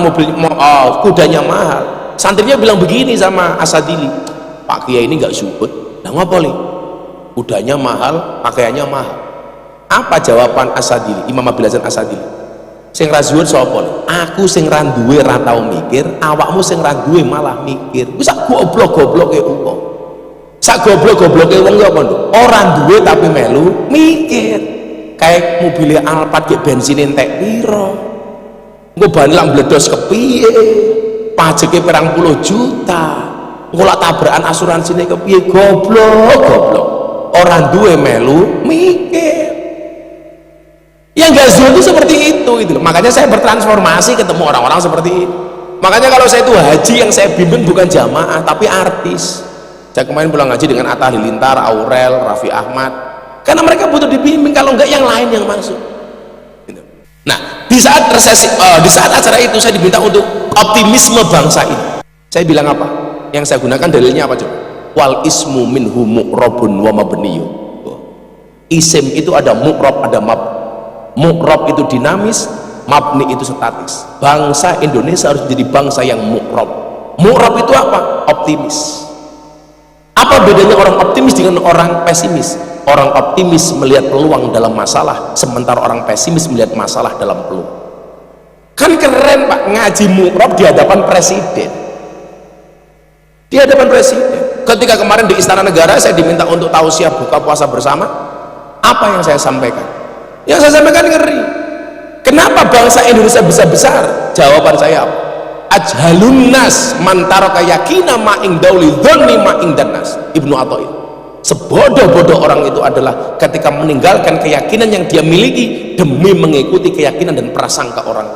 kudanya mahal, santrinya bilang begini sama Asadili, Pak Kiai ini nggak zuhud. Nah ngapa nih? Kudanya mahal, pakaiannya mahal. Apa jawaban Asadili, Imam Abil Hasan Asadili? Sing ra zuhud sapa? Aku sing ra duwe ra tau mikir, awakmu sing ra duwe malah mikir. Wis sak goblok-gobloke wong. Sak goblok-gobloke wong ya apa nduk? Ora duwe tapi melu mikir. Kayak mobilnya Alphard ke bensin entek piro, engko ban lang bledos kepiye, pajeke pirang puluh juta, engko lak tabrakan asuransine kepiye, goblok. Orang duwe melu mikir. Yang gak zuhud itu seperti itu gitu. Makanya saya bertransformasi ketemu orang-orang seperti ini. Makanya kalau saya itu haji, yang saya bimbing bukan jamaah tapi artis. Saya kemarin pulang haji dengan Atta Halilintar, Aurel, Raffi Ahmad, karena mereka butuh dibimbing, kalau enggak yang lain yang masuk gitu. Nah di saat resesi, di saat acara itu saya diminta untuk optimisme bangsa ini. Saya bilang apa? Yang saya gunakan dalilnya apa coba? Wal ismu minhu mu'rabun wa mabniyu. Isim itu ada mu'rab, ada mab. Mu'rab itu dinamis, mabni itu statis. Bangsa Indonesia harus menjadi bangsa yang mu'rab. Mu'rab itu apa? Optimis. Apa bedanya orang optimis dengan orang pesimis? Orang optimis melihat peluang dalam masalah, sementara orang pesimis melihat masalah dalam peluang. Kan keren Pak, ngaji mu'rab di hadapan presiden. Di hadapan presiden. Ketika kemarin di Istana Negara saya diminta untuk tausiah buka puasa bersama, apa yang saya sampaikan? Yang saya sampaikan ngeri. Kenapa bangsa Indonesia bisa besar? Jawaban saya apa? Ajhalun nas man taraka yakina ma indauli dzanni ma indannas. Ibnu Athaillah. Sebodoh-bodoh orang itu adalah ketika meninggalkan keyakinan yang dia miliki demi mengikuti keyakinan dan prasangka orang.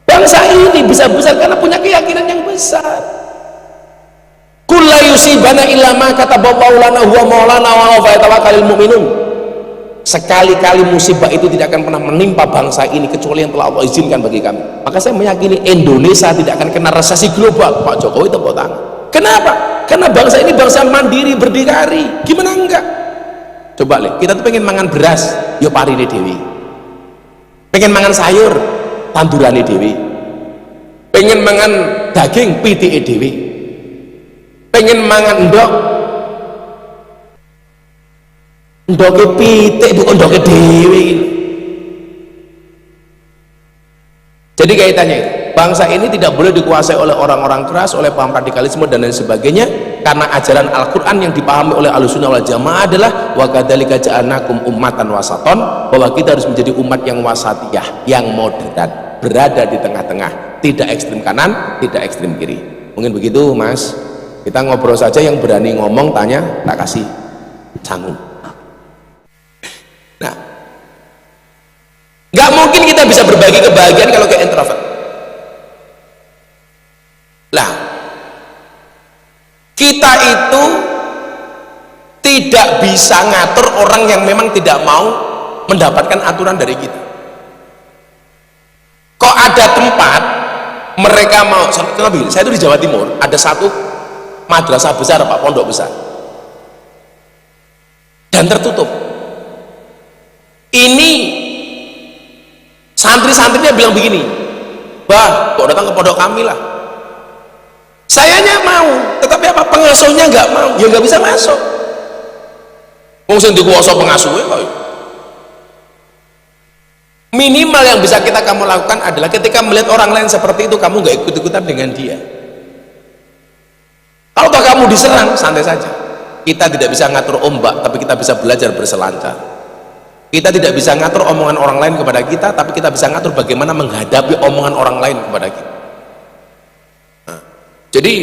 Bangsa ini bisa besar karena punya keyakinan yang besar. Kullu yusibana illa ma kataballahu lana huwa maulana wa falyatawakkalul mu'minun. Sekali-kali musibah itu tidak akan pernah menimpa bangsa ini kecuali yang telah Allah izinkan bagi kami. Maka saya meyakini Indonesia tidak akan kena resesi global. Pak Jokowi tepuk tangan. Kenapa? Karena bangsa ini bangsa mandiri, berdikari. Gimana enggak? Coba lihat, kita tuh pengen mangan beras, yo parine dewi. Pengen mangan sayur, tandurane dewi. Pengen mangan daging, pitike dewi. Pengen mangan endok, ndoke pitik bukan ndoke dewi. Jadi kaitannya itu, bangsa ini tidak boleh dikuasai oleh orang-orang keras, oleh paham radikalisme dan lain sebagainya. karena ajaran Al-Quran yang dipahami oleh Ahlussunnah wal Jamaah adalah wa kadzalika ja'alnakum ummatan wasaton, bahwa kita harus menjadi umat yang wasatiyah, yang moderat, berada di tengah-tengah, tidak ekstrim kanan, tidak ekstrim kiri. Mungkin begitu Mas, kita ngobrol saja, yang berani ngomong tanya tak kasih sangu. Nah, nggak mungkin kita bisa berbagi kebahagiaan kalau kayak introvert. Lah, kita itu tidak bisa ngatur orang yang memang tidak mau mendapatkan aturan dari kita. Kok ada tempat mereka mau, saya itu di Jawa Timur ada satu madrasah besar Pak, pondok besar, dan tertutup. Ini santri-santrinya bilang begini, bah kok datang ke pondok kami lah. Sayanya mau, tetapi apa, pengasuhnya nggak mau, ya nggak bisa masuk. Wong sing dikuwasa pengasuhnya kok. Minimal yang bisa kamu lakukan adalah ketika melihat orang lain seperti itu, kamu nggak ikut-ikutan dengan dia. Kalau kamu diserang, santai saja. Kita tidak bisa ngatur ombak, tapi kita bisa belajar berselancar. Kita tidak bisa ngatur omongan orang lain kepada kita, tapi kita bisa ngatur bagaimana menghadapi omongan orang lain kepada kita. Nah, jadi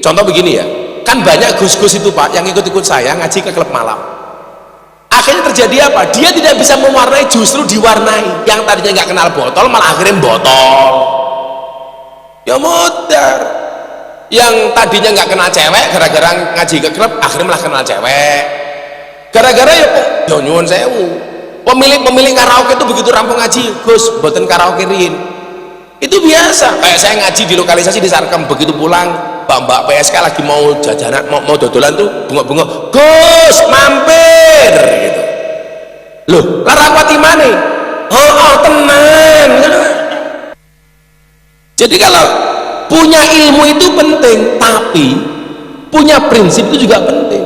contoh begini ya, kan banyak gus-gus itu Pak yang ikut-ikut saya ngaji ke klub malam. Akhirnya terjadi apa? Dia tidak bisa mewarnai, justru diwarnai. Yang tadinya nggak kenal botol malah akhirnya botol. Ya modar. Yang tadinya nggak kenal cewek, gara-gara ngaji ke klub akhirnya malah kenal cewek. Gara-gara ya nyuwun sewu. Pemilik karaoke itu begitu rampung ngaji, Gus, boten karaoke rin. Itu biasa. Kayak saya ngaji di lokalisasi di Sarkem, begitu pulang mbak PSK lagi mau jajanan, mau dodolan tuh bengok-bengok, Gus mampir gitu. Loh, larawati mana? Oh tenan. Jadi kalau punya ilmu itu penting, tapi punya prinsip itu juga penting.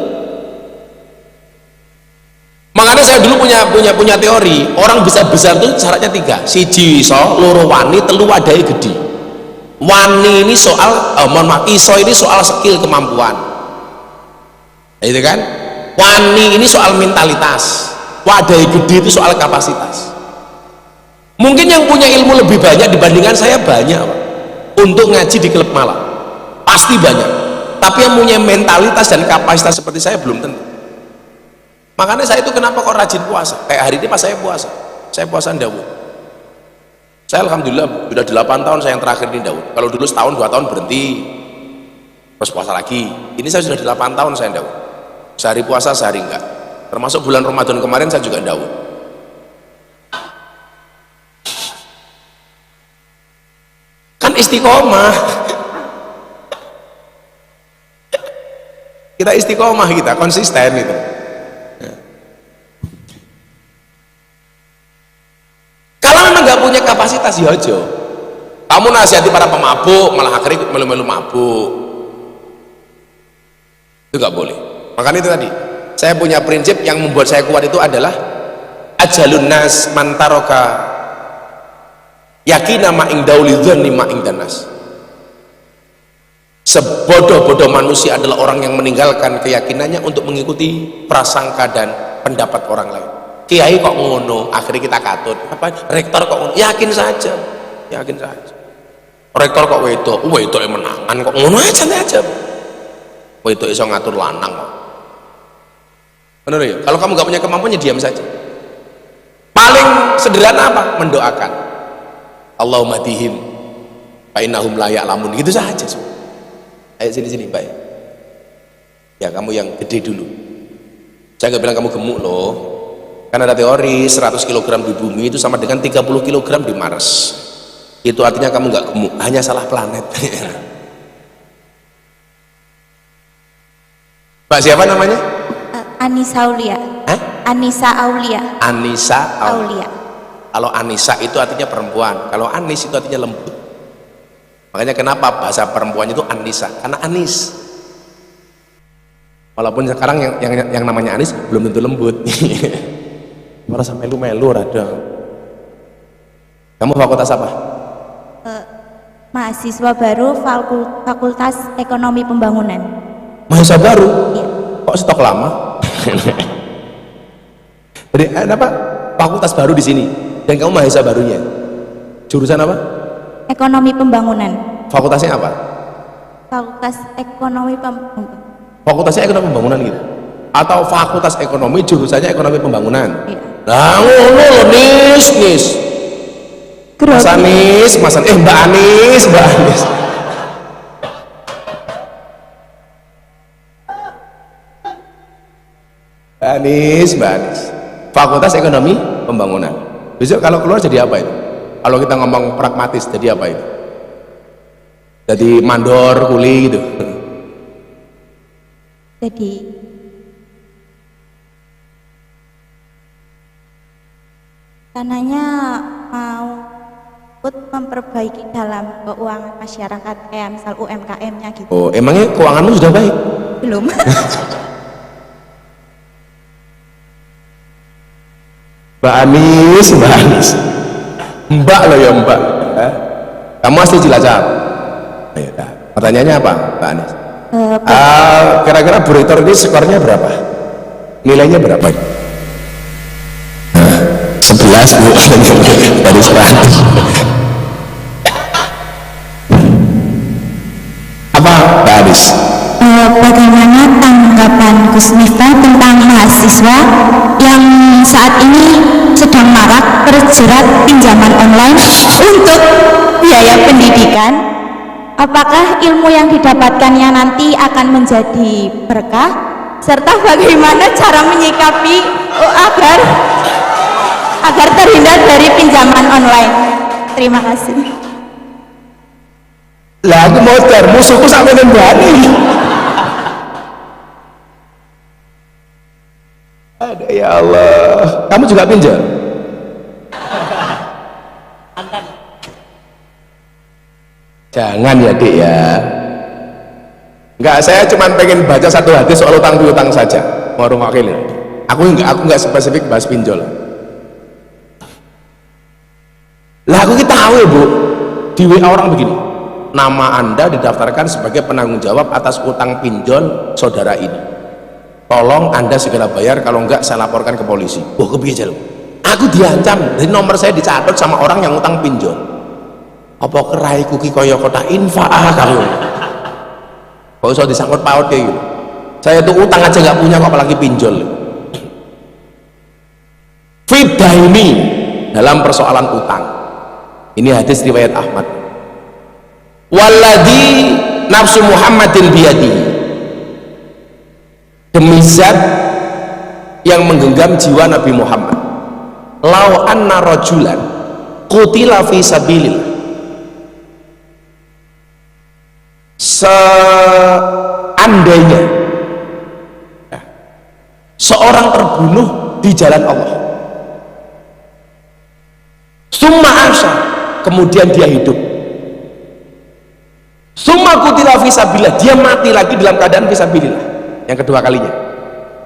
Makanya saya dulu punya teori, orang bisa besar itu syaratnya 3, siji iso, loro wani, telu wadai gede. Wani ini soal iso ini soal skill, kemampuan, itu kan. Wani ini soal mentalitas, wadai gede itu soal kapasitas. Mungkin yang punya ilmu lebih banyak dibandingkan saya banyak Pak, untuk ngaji di klub malam pasti banyak, tapi yang punya mentalitas dan kapasitas seperti saya belum tentu. Makanya saya itu kenapa kok rajin puasa, kayak hari ini pas saya puasa Daud. Saya alhamdulillah sudah 8 tahun saya yang terakhir di Daud. Kalau dulu setahun 2 tahun berhenti terus puasa lagi, ini saya sudah 8 tahun saya Daud, sehari puasa sehari enggak. Termasuk bulan Ramadan kemarin saya juga Daud. Kan istiqomah. Kita istiqomah, kita konsisten itu. Kalau memang nggak punya kapasitas ya aja. Kamu nasihati para pemabuk malah akhirnya melu-melu mabuk, itu nggak boleh. Makanya itu tadi saya punya prinsip yang membuat saya kuat itu adalah ajalun nas mantaroka yakina ma'ing dauli dzanni ma'ing danas. Sebodoh-bodoh manusia adalah orang yang meninggalkan keyakinannya untuk mengikuti prasangka dan pendapat orang lain. Kiai kok ngono, akhirnya kita katut. Apa? Rektor kok ngono, yakin saja. Rektor kok wedok yang menangan kok ngono aja. Wedok iso ngatur lanang kok. Benar ya? Kalau kamu gak punya kemampuan ya diam saja. Paling sederhana apa? Mendoakan. Allahumma dihim fa innahum la ya'lamun, gitu saja. Ayo sini Mbak. Ya kamu yang gede dulu. Saya nggak bilang kamu gemuk loh. Kan ada teori 100 kg di bumi itu sama dengan 30 kg di Mars. Itu artinya kamu nggak gemuk, hanya salah planet. Mbak siapa namanya? Anissa Aulia. Hah? Anissa Aulia. Anissa Aulia. Kalau Anissa itu artinya perempuan, kalau Anis itu artinya lembut. Makanya kenapa bahasa perempuan itu Anissa, karena Anis. Walaupun sekarang yang namanya Anis belum tentu lembut. Merasa melu-melu rada. Kamu fakultas apa? Mahasiswa baru Fakultas Ekonomi Pembangunan. Mahasiswa baru? Iya. Kok stok lama? Jadi apa? Fakultas baru di sini dan kamu mahasiswa barunya. Jurusan apa? Ekonomi pembangunan. Fakultasnya apa? Fakultas Ekonomi Pembangunan. Fakultasnya ekonomi pembangunan gitu. Atau fakultas ekonomi jurusannya ekonomi pembangunan. Iya. Nah, ngono lho Nis. Mas Anis, Mbak Anis. Mbak Anis. Fakultas ekonomi pembangunan. Besok kalau keluar jadi apa itu? Kalau kita ngomong pragmatis jadi apa itu? Jadi mandor, kuli gitu. Jadi rencananya mau ikut memperbaiki dalam keuangan masyarakat kayak misal UMKM-nya gitu. Oh, emangnya keuanganmu sudah baik? Belum. Mbak Anis. Mbak loh ya Mbak. Kamu asli Cilacap? Ayo, nah. Pertanyaannya apa Mbak Anis? Kira-kira Bu Rektor ini skornya berapa? Nilainya berapa? 11 Bu. Dari 100. Apa Mbak Anis? Bagaimana tanggapan Gus Miftah tentang mahasiswa yang saat ini sedang marak terjerat pinjaman online untuk biaya pendidikan? Apakah ilmu yang didapatkannya nanti akan menjadi berkah? Serta bagaimana cara menyikapi agar terhindar dari pinjaman online? Terima kasih. Lah aku modar, musuhku sampai nembani. Ada ya Allah. Kamu juga pinjam? Jangan ya Dik ya. Enggak, saya cuma pengen baca satu hadis soal utang piutang saja. Warung wakil. Aku enggak spesifik bahas pinjol. Lah aku kita tahu ya Bu, di WA orang begini. Nama Anda didaftarkan sebagai penanggung jawab atas utang pinjol saudara ini. Tolong Anda segera bayar, kalau enggak saya laporkan ke polisi. Wah, kebiasa loh. Aku diancam, dari nomor saya dicatat sama orang yang utang pinjol. Apa kerai kuki koyo kota infa'ah kalau. Kok usah disangkut paut kayak gitu. Saya tuh utang aja nggak punya kok apalagi pinjol. Fidaini dalam persoalan utang. Ini hadis riwayat Ahmad. Walladzi nafsu Muhammadin biyadihi. Demi zat yang menggenggam jiwa Nabi Muhammad. Lau anna rajulan qutila fi sabilillah. Seandainya seorang terbunuh di jalan Allah, summa asya, kemudian dia hidup, summa qutila fi sabilillah, dia mati lagi dalam keadaan fi sabilillah yang kedua kalinya,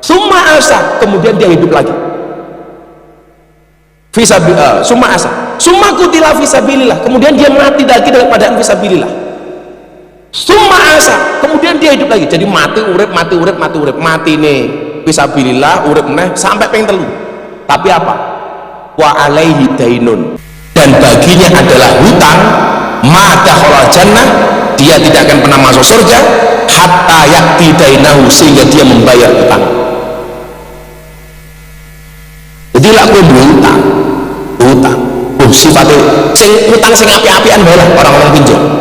summa asya, kemudian dia hidup lagi, summa asya, summa qutila fi sabilillah, kemudian dia mati lagi dalam keadaan fi sabilillah, summa asa, kemudian dia hidup lagi. Jadi mati urip mati nih fisabilillah, urip meneh sampai ping telu. Tapi apa? Wa alaihi dainun, dan baginya adalah hutang. Ma dakhala jannah, dia tidak akan pernah masuk surga hatta yakti dainahu, sehingga dia membayar hutang. Jadi lah kowe duwe hutang sifatnya sing hutang sing api-apian bae lah orang-orang pinjol.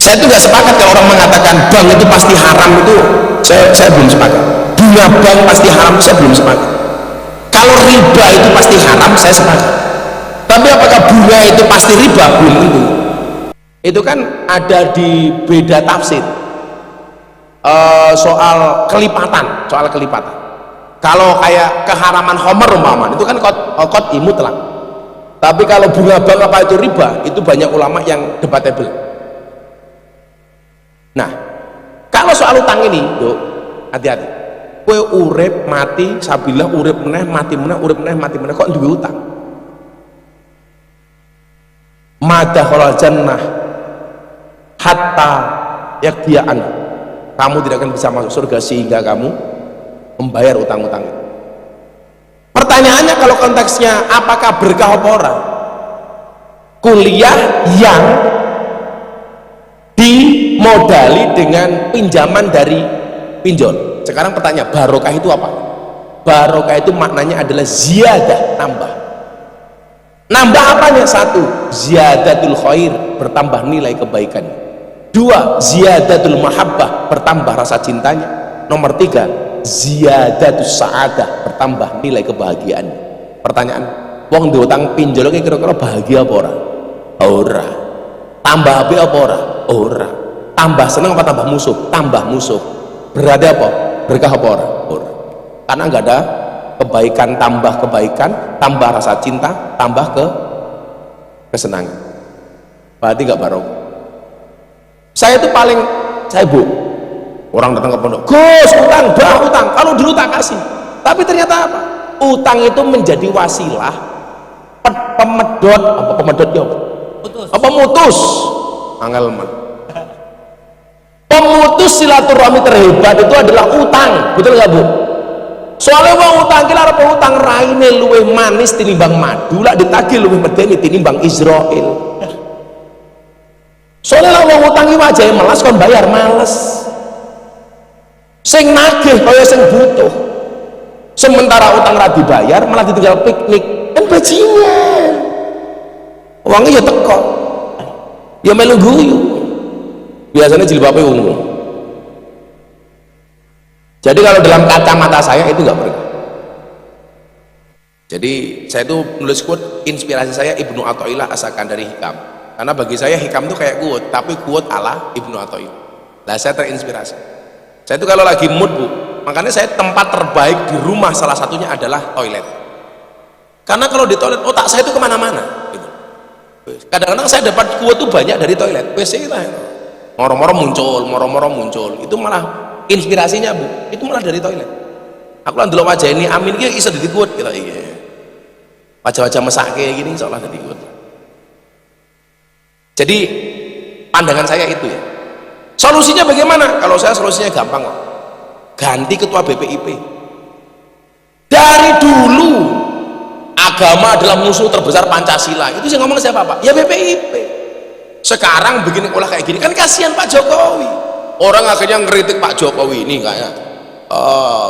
Saya itu nggak sepakat kalau orang mengatakan bank itu pasti haram, itu saya belum sepakat. Bunga bank pasti haram, saya belum sepakat. Kalau riba itu pasti haram, saya sepakat. Tapi apakah bunga itu pasti riba? Belum tentu. Itu kan ada di beda tafsir soal kelipatan. Kalau kayak keharaman homer umpama itu kan kot mutlak. Tapi kalau bunga bank apa itu riba, itu banyak ulama yang debatable. Nah, kalau soal utang ini, yuk hati-hati. Kowe urip mati sabillah, urip meneh mati meneh, urip meneh mati meneh, kok duwe utang? Madakhalal jannah hatta yakdiya'an, kamu tidak akan bisa masuk surga sehingga kamu membayar utang-utang. Pertanyaannya kalau konteksnya apakah berkah apa ora? Kuliah yang dimodali dengan pinjaman dari pinjol. Sekarang pertanyaan, barokah itu apa? Barokah itu maknanya adalah ziyadah, tambah. Nambah apanya? Satu, ziyadatul khair, bertambah nilai kebaikan. Dua, ziyadatul mahabbah, bertambah rasa cintanya. Nomor tiga, ziyadatus sa'adah, bertambah nilai kebahagiaan. Pertanyaan, wong diutang pinjol kira-kira bahagia apa ora? Ora. Tambah api apa ora? Ora. Tambah seneng apa tambah musuh? Tambah musuh. Berarti apa? Berkah apa ora? Ora. Karena nggak ada kebaikan, tambah rasa cinta, tambah kesenangan. Berarti nggak barokah. Saya itu paling, orang datang ke pondok, Gus utang, utang, kalau dulu tak kasih. Tapi ternyata apa? Utang itu menjadi wasilah pemedot, pemutus angel. Pemutus silaturahmi terhebat itu adalah utang, betul nggak Bu? Soalnya wong utang kira arep utang raine luwih manis tinimbang madu, lak ditagih luwih medeni tinimbang Israel. Soalnya wong utang iki wajahe melas kon bayar males. Sing nagih kaya sing butuh. Sementara utang ra dibayar malah ditinggal piknik, kan bajingan. Uangnya ya teko. Ya melu guyu. Biasanya jilbabnya ungu. Jadi kalau dalam kacamata saya itu nggak berkah. Jadi saya itu nulis quote, inspirasi saya Ibnu Athaillah asalkan dari hikam. Karena bagi saya hikam itu kayak quote, tapi quote ala Ibnu Athaillah. Nah saya terinspirasi. Saya itu kalau lagi mood Bu, makanya saya tempat terbaik di rumah salah satunya adalah toilet. Karena kalau di toilet otak saya itu kemana-mana. Gitu. Kadang-kadang saya dapat quote itu banyak dari toilet. WC kita moro-moro muncul, itu malah inspirasinya Bu, itu malah dari toilet. Aku lah dulu wajah ini amin ini bisa dikuat kita iya. Wajah-wajah mesak kayak gini seolah jadi kuat. Jadi pandangan saya itu ya. Solusinya bagaimana? Kalau saya solusinya gampang kok. Ganti ketua BPIP. Dari dulu agama adalah musuh terbesar Pancasila. Itu saya ngomong siapa Pak? Ya BPIP. Sekarang begini olah kayak gini kan kasihan Pak Jokowi. Orang akhirnya ngeritik Pak Jokowi ini kayaknya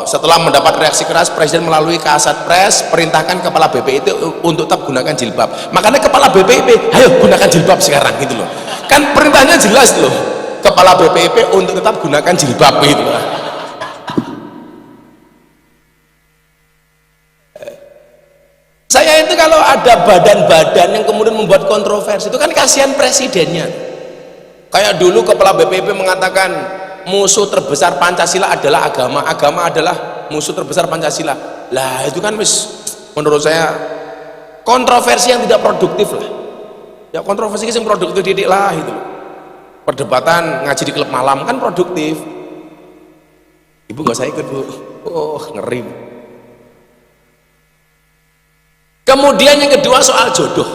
setelah mendapat reaksi keras Presiden melalui Kasat Pres perintahkan kepala BPIP untuk tetap gunakan jilbab. Makanya kepala BPIP ayo gunakan jilbab sekarang gitu loh. Kan perintahnya jelas loh, kepala BPIP untuk tetap gunakan jilbab gitu loh. Saya itu kalau ada badan-badan yang kemudian membuat kontroversi itu kan kasihan presidennya. Kayak dulu kepala BPIP mengatakan musuh terbesar Pancasila adalah agama, agama adalah musuh terbesar Pancasila. Lah itu kan menurut saya kontroversi yang tidak produktif lah. Ya kontroversi yang produktif didik lah itu. Perdebatan ngaji di klub malam kan produktif. Ibu nggak usah ikut Bu. Oh ngeri. Kemudian yang kedua soal jodoh.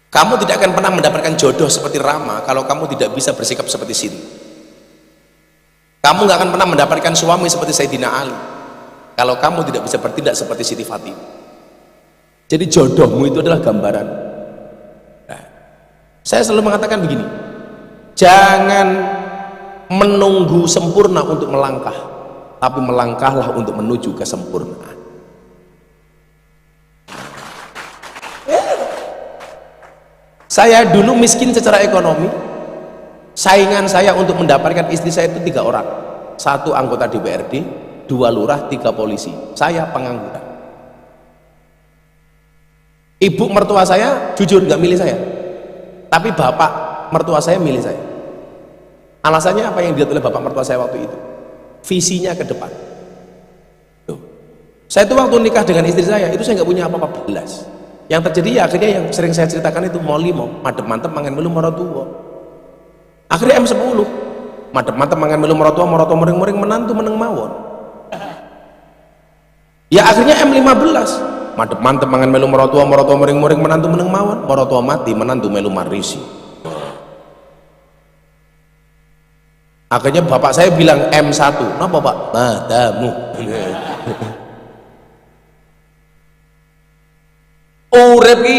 Kamu tidak akan pernah mendapatkan jodoh seperti Rama kalau kamu tidak bisa bersikap seperti Siti. Kamu nggak akan pernah mendapatkan suami seperti Sayyidina Ali kalau kamu tidak bisa bertindak seperti Siti Fatimah. Jadi jodohmu itu adalah gambaran. Nah, saya selalu mengatakan begini, jangan menunggu sempurna untuk melangkah, tapi melangkahlah untuk menuju kesempurnaan. Saya dulu miskin secara ekonomi. Saingan saya untuk mendapatkan istri saya itu 3 orang. 1 anggota DPRD, 2 lurah, 3 polisi. Saya pengangguran. Ibu mertua saya jujur nggak milih saya. Tapi bapak mertua saya milih saya. Alasannya apa yang dilihat oleh bapak mertua saya waktu itu? Visinya ke depan. Tuh. Saya itu waktu nikah dengan istri saya, itu saya nggak punya apa-apa belas. Yang terjadi ya akhirnya yang sering saya ceritakan itu molimo, madep-mantep mangan melu maratua. Akhirnya M10, madep-mantep mangan melu maratua muring-muring menantu meneng mawon. Ya akhirnya M15, madep-mantep mangan melu maratua muring-muring menantu meneng mawon, maratua mati menantu melu marisi. Akhirnya bapak saya bilang M1. Kenapa pak? Matamu. Urip ki,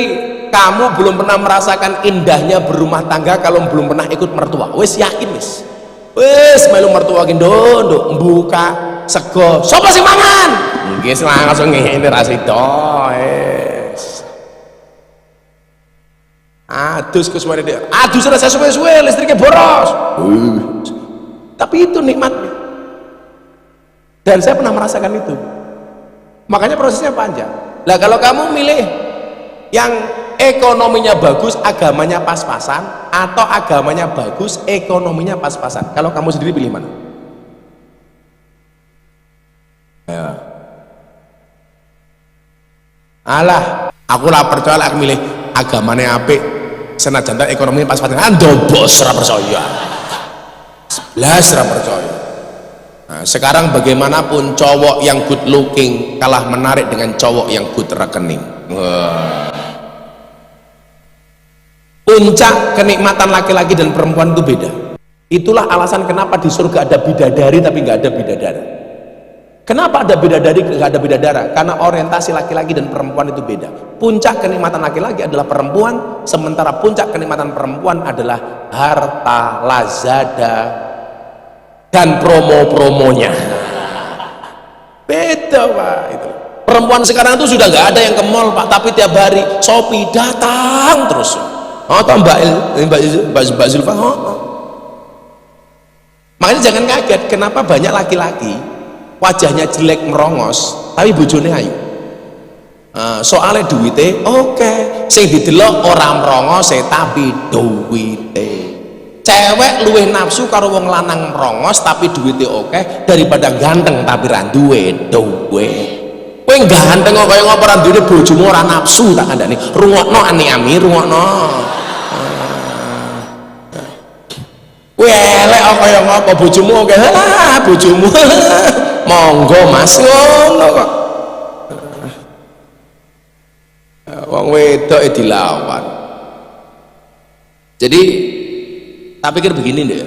kamu belum pernah merasakan indahnya berumah tangga kalau belum pernah ikut mertua. Wis yakin wis melu mertua ki ndondok buka sego. Sopo sing mangan? Nggih langsung ngene ra sida. Adus kesuwen dia. Adus rasa suwe-suwe listriknya boros. Tapi itu nikmatnya. Dan saya pernah merasakan itu. Makanya prosesnya panjang. Lah kalau kamu milih yang ekonominya bagus, agamanya pas-pasan, atau agamanya bagus, ekonominya pas-pasan, kalau kamu sendiri pilih mana? Ya. Alah, aku lah percaya aku milih agamanya apik, senajan ekonominya pas-pasan. Ndobos ora percaya. 11 ora percaya. Nah, sekarang bagaimanapun cowok yang good looking kalah menarik dengan cowok yang good rekening. Puncak kenikmatan laki-laki dan perempuan itu beda. Itulah alasan kenapa di surga ada bidadari tapi nggak ada bidadara. Kenapa ada bidadari nggak ada bidadara? Karena orientasi laki-laki dan perempuan itu beda. Puncak kenikmatan laki-laki adalah perempuan, sementara puncak kenikmatan perempuan adalah harta, lazada, dan promo-promonya. Beda pak itu. Perempuan sekarang itu sudah nggak ada yang ke mall pak, tapi tiap hari Shopee datang terus. Oh toh Mbak Zulfa. Makanya jangan kaget kenapa banyak laki-laki wajahnya jelek merongos tapi bojone ayu. Soalnya duitnya oke, sing didelok orang merongos tapi duitnya. Cewek luwih nafsu karo wong lanang merongos tapi duitnya oke daripada ganteng tapi ra duwe duit. Kowe ganteng kok kaya ngopo ra duwe bojomu ora nafsu tak kandhani. Rungokno ani-ami rungokno. Kowe elek kok kaya ngopo bojomu oke. Lah bojomu. Monggo Mas ngono kok. Wong wedok dilawan. Jadi tak pikir begini deh,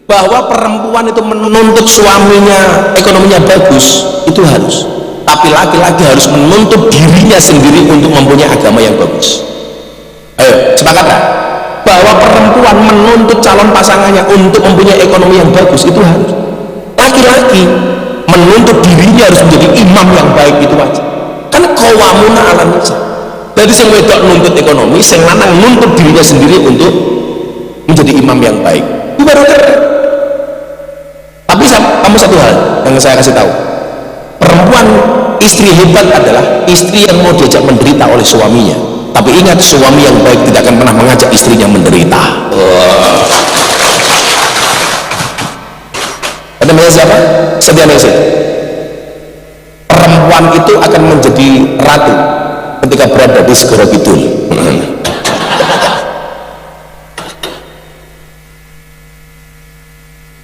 bahwa perempuan itu menuntut suaminya ekonominya bagus itu harus, tapi laki-laki harus menuntut dirinya sendiri untuk mempunyai agama yang bagus. Ayo sepakat tak? Bahwa perempuan menuntut calon pasangannya untuk mempunyai ekonomi yang bagus itu harus. Laki-laki menuntut dirinya harus menjadi imam yang baik itu wajib. Kan qawwamuna 'alan nisa. Jadi sing wedok nuntut ekonomi, sing lanang nuntut dirinya sendiri untuk menjadi imam yang baik. Itu baru keren. Tapi kamu satu hal yang saya kasih tahu, perempuan istri hebat adalah istri yang mau diajak menderita oleh suaminya. Tapi ingat, suami yang baik tidak akan pernah mengajak istrinya menderita. Namanya siapa? Setia Ningsih. Perempuan itu akan menjadi ratu ketika berada di Segoro Kidul.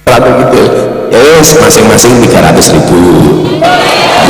Ratu gitu ya, masing-masing 300.000.